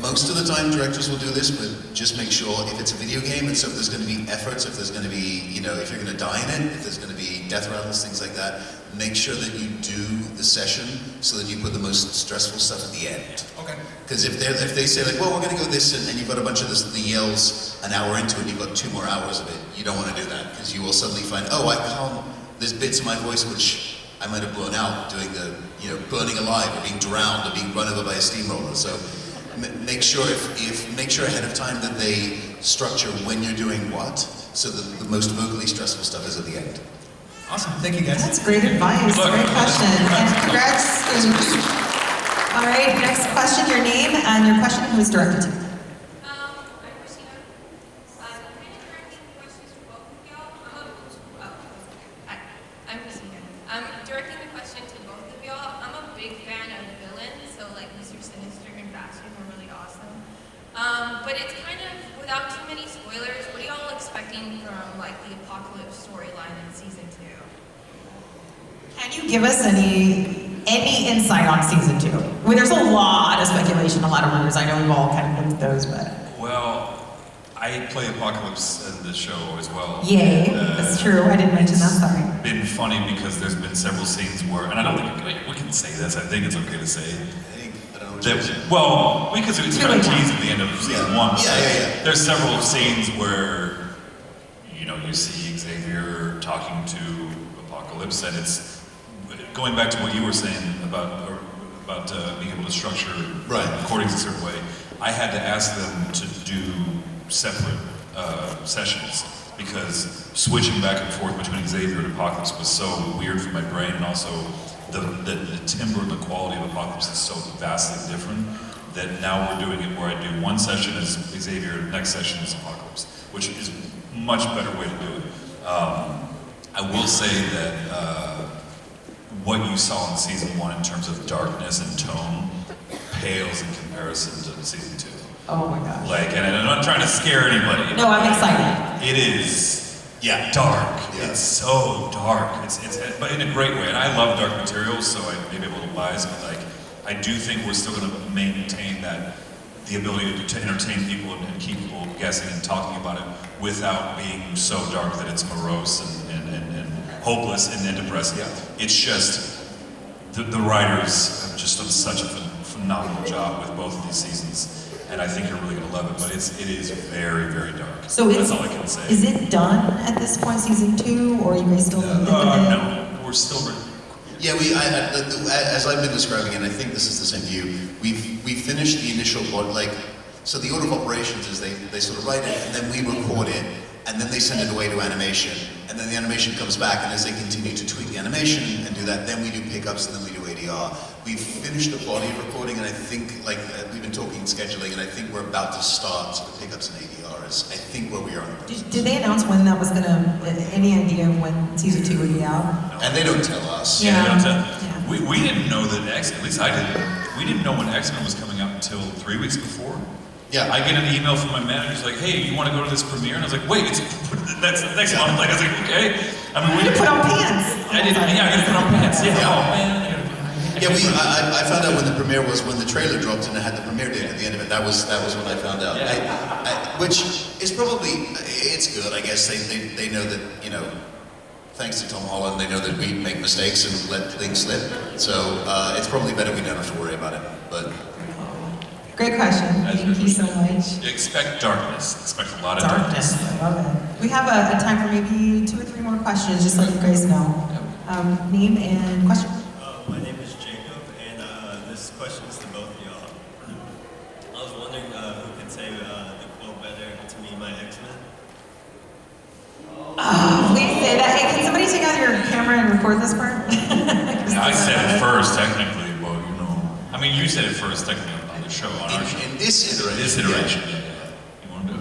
Speaker 2: most of the time directors will do this, but just make sure if it's a video game, and so if there's going to be efforts, if there's going to be, if you're going to die in it, if there's going to be death rattles, things like that, make sure that you do the session so that you put the most stressful stuff at the end.
Speaker 6: Okay.
Speaker 2: Because if they say like, well, we're going to go this, and you've got a bunch of the yells an hour into it, you've got 2 more hours of it, you don't want to do that, because you will suddenly find, oh, there's bits of my voice which I might have blown out doing the, burning alive, or being drowned, or being run over by a steamroller. So make sure make sure ahead of time that they structure when you're doing what, so that the most vocally stressful stuff is at the end.
Speaker 6: Awesome. Thank you, guys.
Speaker 1: That's great advice. Great question. And congrats. All right, next question, your name and your question, who is directed to.
Speaker 7: But it's kind of, without too many spoilers, what are y'all expecting from like the apocalypse storyline in season 2?
Speaker 1: Can you give us any insight on season 2? I mean, there's a lot of speculation, a lot of rumors. I know we've all kind of looked at those, but.
Speaker 3: Well, I play Apocalypse in the show as well.
Speaker 1: Yay, that's true. I didn't mention that, sorry.
Speaker 3: It's been funny because there's been several scenes where, and I don't think we can say this, I think it's okay to say. Well, because it's kind of teased at the end of season 1.
Speaker 2: Yeah.
Speaker 3: There's several scenes where, you see Xavier talking to Apocalypse, and it's going back to what you were saying about being able to structure recordings a certain way. I had to ask them to do separate sessions because switching back and forth between Xavier and Apocalypse was so weird for my brain, and also the timbre and the quality of Apocalypse is so vastly different that now we're doing it where I do one session as Xavier, next session is Apocalypse, which is a much better way to do it. I will say that what you saw in season 1 in terms of darkness and tone pales in comparison to season 2.
Speaker 1: Oh my gosh.
Speaker 3: And I'm not trying to scare anybody.
Speaker 1: No, I'm excited.
Speaker 3: It is. Yeah, dark. Yeah. It's so dark. It's but in a great way. And I love dark materials, so I may be a little biased, but I do think we're still going to maintain the ability to entertain people and keep people guessing and talking about it without being so dark that it's morose and hopeless and depressing. Yeah. It's just the writers have just done such a phenomenal job with both of these seasons. And I think you're really going to love it, but it is very, very dark.
Speaker 1: So
Speaker 3: that's all I can say.
Speaker 1: Is it done at this point, season 2, or are you guys still in the
Speaker 3: No, we're still.
Speaker 2: Yeah, as I've been describing it, I think this is the same to you. We finished the initial so the order of operations is they sort of write it, and then we record it, and then they send it away to animation, and then the animation comes back, and as they continue to tweak the animation and do that, then we do pickups, and then we do ADR. We've finished the body of recording, and I think, we've been talking scheduling, and I think we're about to start sort of pickups and ADRs. I think where we are.
Speaker 1: Did they announce when that was any idea of when season 2 would be out?
Speaker 2: No. And they don't tell us.
Speaker 3: Yeah, they don't tell. Yeah. We didn't know that at least I didn't. We didn't know when X-Men was coming out until 3 weeks before.
Speaker 2: Yeah.
Speaker 3: I get an email from my manager, he's like, hey, you want to go to this premiere? And I was like, wait, that's the next month. I was like, okay. I mean, we
Speaker 1: put on pants.
Speaker 3: I did put on pants. Yeah. Oh man.
Speaker 2: Yeah, I found out when the premiere was when the trailer dropped and it had the premiere date at the end of it. That was when I found out.
Speaker 3: Yeah.
Speaker 2: Which is probably, it's good, I guess. They know that, thanks to Tom Holland, they know that we make mistakes and let things slip. So it's probably better we don't have to worry about it. But
Speaker 1: great question. Thank you so much.
Speaker 3: Expect darkness. Expect a lot of
Speaker 1: darkness. I love it. We have a time for maybe 2 or 3 more questions, just let you guys know. Name and question.
Speaker 8: My name is Jacob, and this question is to both of y'all. I was wondering who can say the quote better to me, my X-Men?
Speaker 1: Please say that. Hey, can somebody take out your camera and record this part?
Speaker 3: I said it first, technically. Well, I mean, you said it first, technically, on the show, on our show.
Speaker 2: In this iteration.
Speaker 3: This iteration. Yeah. You want to do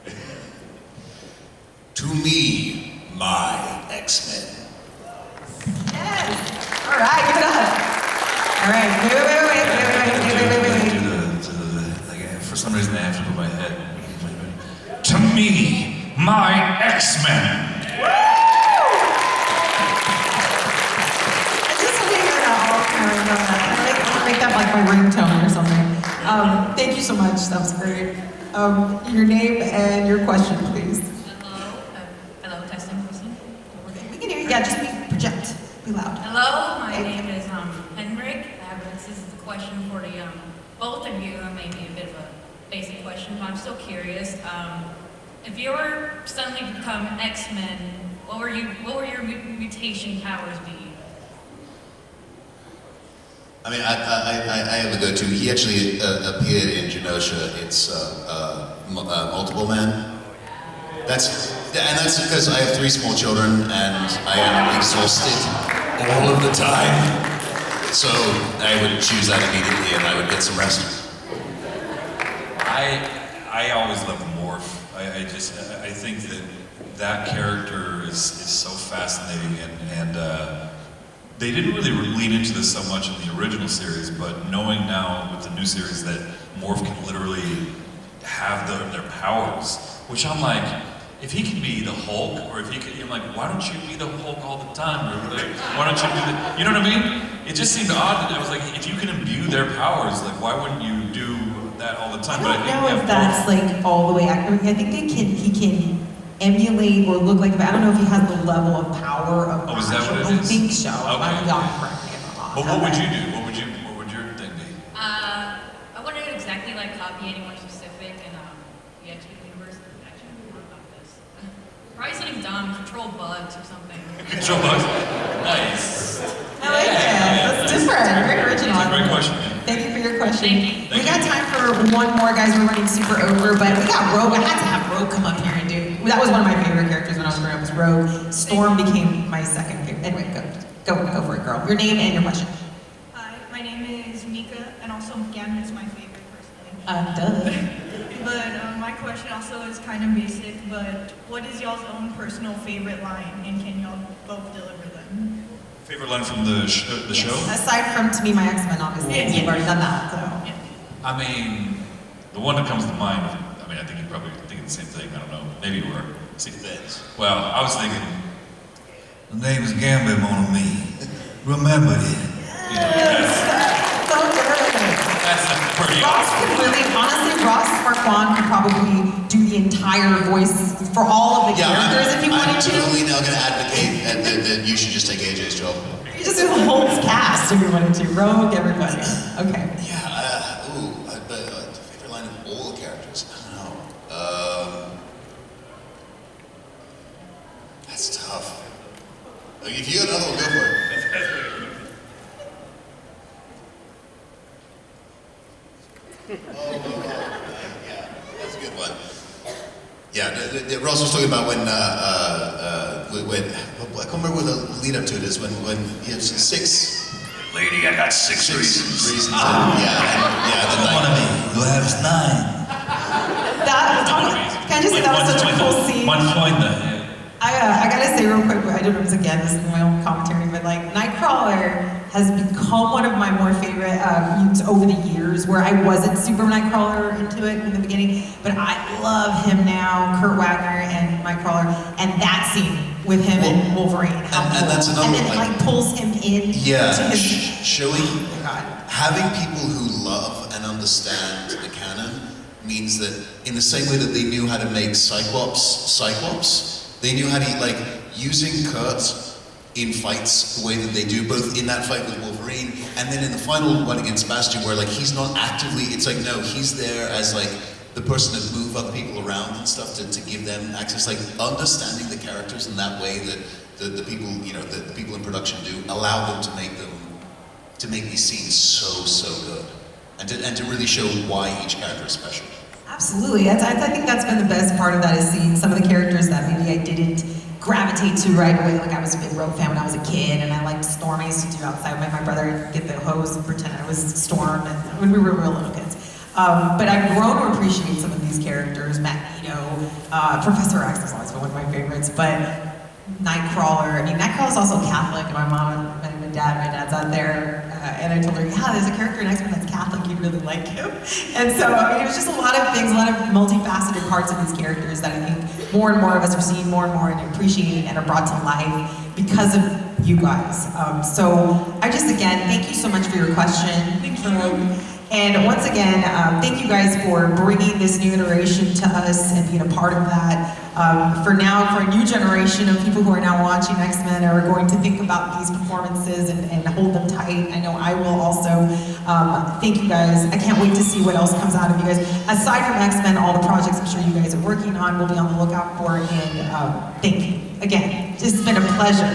Speaker 3: it?
Speaker 2: To me, my X-Men.
Speaker 1: Yes. All right, give it up. All right, wait.
Speaker 3: For some reason, I have to put my head.
Speaker 4: To me, my X-Men.
Speaker 1: Just being ringtone or something. Thank you so much. That was great. Your name and your question, please.
Speaker 7: Hello, testing.
Speaker 1: We can hear you. Yeah, just project. Be loud.
Speaker 7: Hello, my name is Henrik. This is a question for the both of you. Maybe a bit of a basic question, but I'm still curious. If you were suddenly to become X-Men, what were your mutation powers be?
Speaker 2: I mean, I have a go-to. He actually appeared in Genosha. It's Multiple Man. That's because I have 3 small children and I am exhausted all of the time. So I would choose that immediately and I would get some rest.
Speaker 3: I always love Morph. I think that character is so fascinating and they didn't really lean into this so much in the original series, but knowing now with the new series that Morph can literally have their powers, which I'm like, if he can be the Hulk, or if he could, I'm like, why don't you be the Hulk all the time? Or like, why don't you do that? You know what I mean? It just seemed odd that I was like, if you can imbue their powers, like, why wouldn't you do that all the time?
Speaker 1: I don't know if that's like all the way accurate. I think he can emulate or look like, but I don't know if he has the level of power of
Speaker 3: Oh, is that what it
Speaker 1: I
Speaker 3: is?
Speaker 1: think so.
Speaker 3: Okay.
Speaker 1: Y'all correct me if I'm wrong.
Speaker 3: But what would you do? What would your thing be?
Speaker 7: I wouldn't exactly like copy anyone specific in the X-Men universe. Actually, I'm wrong about this. Probably something dumb, control bugs or something.
Speaker 3: Control bugs? Nice.
Speaker 1: I like it. That's different. Very original.
Speaker 3: That's a great question.
Speaker 1: Thank you for your question.
Speaker 7: Thank you.
Speaker 1: We got time for one more, guys. We're running super over, but we got Rogue. I had to have Rogue come up here and do. That was one of my favorite characters when I was growing up. Was Rogue. Storm became my second favorite. Anyway, go for it, girl. Your name and your question.
Speaker 9: Hi, my name is Mika, and also Gambit's my favorite personally.
Speaker 1: Duh.
Speaker 9: But my question also is kind of basic, but what is y'all's own personal favorite line, and can y'all both deliver them?
Speaker 3: Favorite line from the show?
Speaker 1: Aside from To Be My X-Men, obviously,
Speaker 9: Yeah.
Speaker 1: you've already done that. So.
Speaker 9: Yeah.
Speaker 3: I mean, the one that comes to mind, I mean, I think you're probably thinking the same thing, I don't know. Maybe you were. See, well, I was thinking, the name is Gambit, mon ami. Remember it.
Speaker 1: So good.
Speaker 3: That's pretty
Speaker 1: Ross
Speaker 3: awesome.
Speaker 1: could really, honestly, Ross Marquand could probably do the entire voice for all of the characters if he wanted
Speaker 2: I'm
Speaker 1: to.
Speaker 2: totally now going to advocate that you should just take AJ's job.
Speaker 1: You just do the whole cast if you wanted to. Rogue, everybody. Okay.
Speaker 2: Yeah, but favorite line of all the characters? I don't know. That's tough. Like, if you got another one, go for it. Yeah, that's a good one. Yeah, Ross was talking about when I can't remember what the lead up to it is, when he has 6
Speaker 4: Lady, I got 6 reasons.
Speaker 2: reasons. Then
Speaker 10: One of me, who has 9.
Speaker 1: Can I just say that was such a cool scene?
Speaker 3: One point then.
Speaker 1: I gotta say real quick, I don't know if it's again, this is my own commentary, but like Nightcrawler has become one of my more favorite mutants over the years, where I wasn't super Nightcrawler into it in the beginning, but I love him now, Kurt Wagner and Nightcrawler, and that scene with him and Wolverine.
Speaker 2: and that's another
Speaker 1: and then
Speaker 2: one,
Speaker 1: it like pulls him in
Speaker 2: Yeah,
Speaker 1: to his
Speaker 2: showing,
Speaker 1: oh my God.
Speaker 2: having people who love and understand the canon means that in the same way that they knew how to make Cyclops, they knew how to, like, using Kurt in fights the way that they do, both in that fight with Wolverine, and then in the final one against Bastion, where, like, he's not actively, it's like, no, he's there as, like, the person to move other people around and stuff, to give them access, like, understanding the characters in that way that the people, you know, the people in production do, allow them to make these scenes so good, and to really show why each character is special.
Speaker 1: Absolutely. I think that's been the best part of that, is seeing some of the characters that maybe I didn't gravitate to right away. Like, I was a big Rogue fan when I was a kid, and I liked Storm. I used to do outside with my brother and get the hose and pretend I was Storm, and when we were real little kids. But I've grown to appreciate some of these characters. Magneto, Professor X has always been one of my favorites, but Nightcrawler. I mean, Nightcrawler's also Catholic, and my dad's out there, and I told her, yeah, there's a character in X-Men that's Catholic, you'd really like him. And so, I mean, it was just a lot of things, a lot of multifaceted parts of these characters that I think more and more of us are seeing more and more and appreciating and are brought to life because of you guys. So I just, again, thank you so much for your question. And once again, thank you guys for bringing this new iteration to us and being a part of that. For now, for a new generation of people who are now watching X-Men are going to think about these performances and hold them tight. I know I will also. Thank you guys. I can't wait to see what else comes out of you guys. Aside from X-Men, all the projects I'm sure you guys are working on, we'll be on the lookout for. And thank you again. It's been a pleasure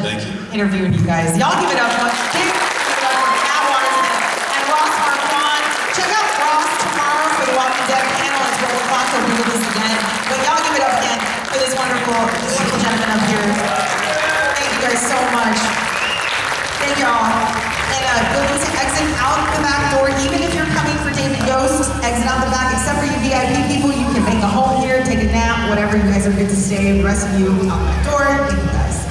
Speaker 1: interviewing you guys. Y'all give it up. Big give it up for Matt Waterson and Ross Marquand. Check out Ross tomorrow for the Walking Dead panel at 12 o'clock. He'll be with us again. But y'all give it up again for this wonderful gentleman up here. Thank you guys so much. Thank y'all. And you'll need to exit out the back door. Even if you're coming for David Yost, exit out the back. Except for you VIP people, you can make a home here, take a nap, whatever. You guys are good to stay. The rest of you out the door. Thank you guys.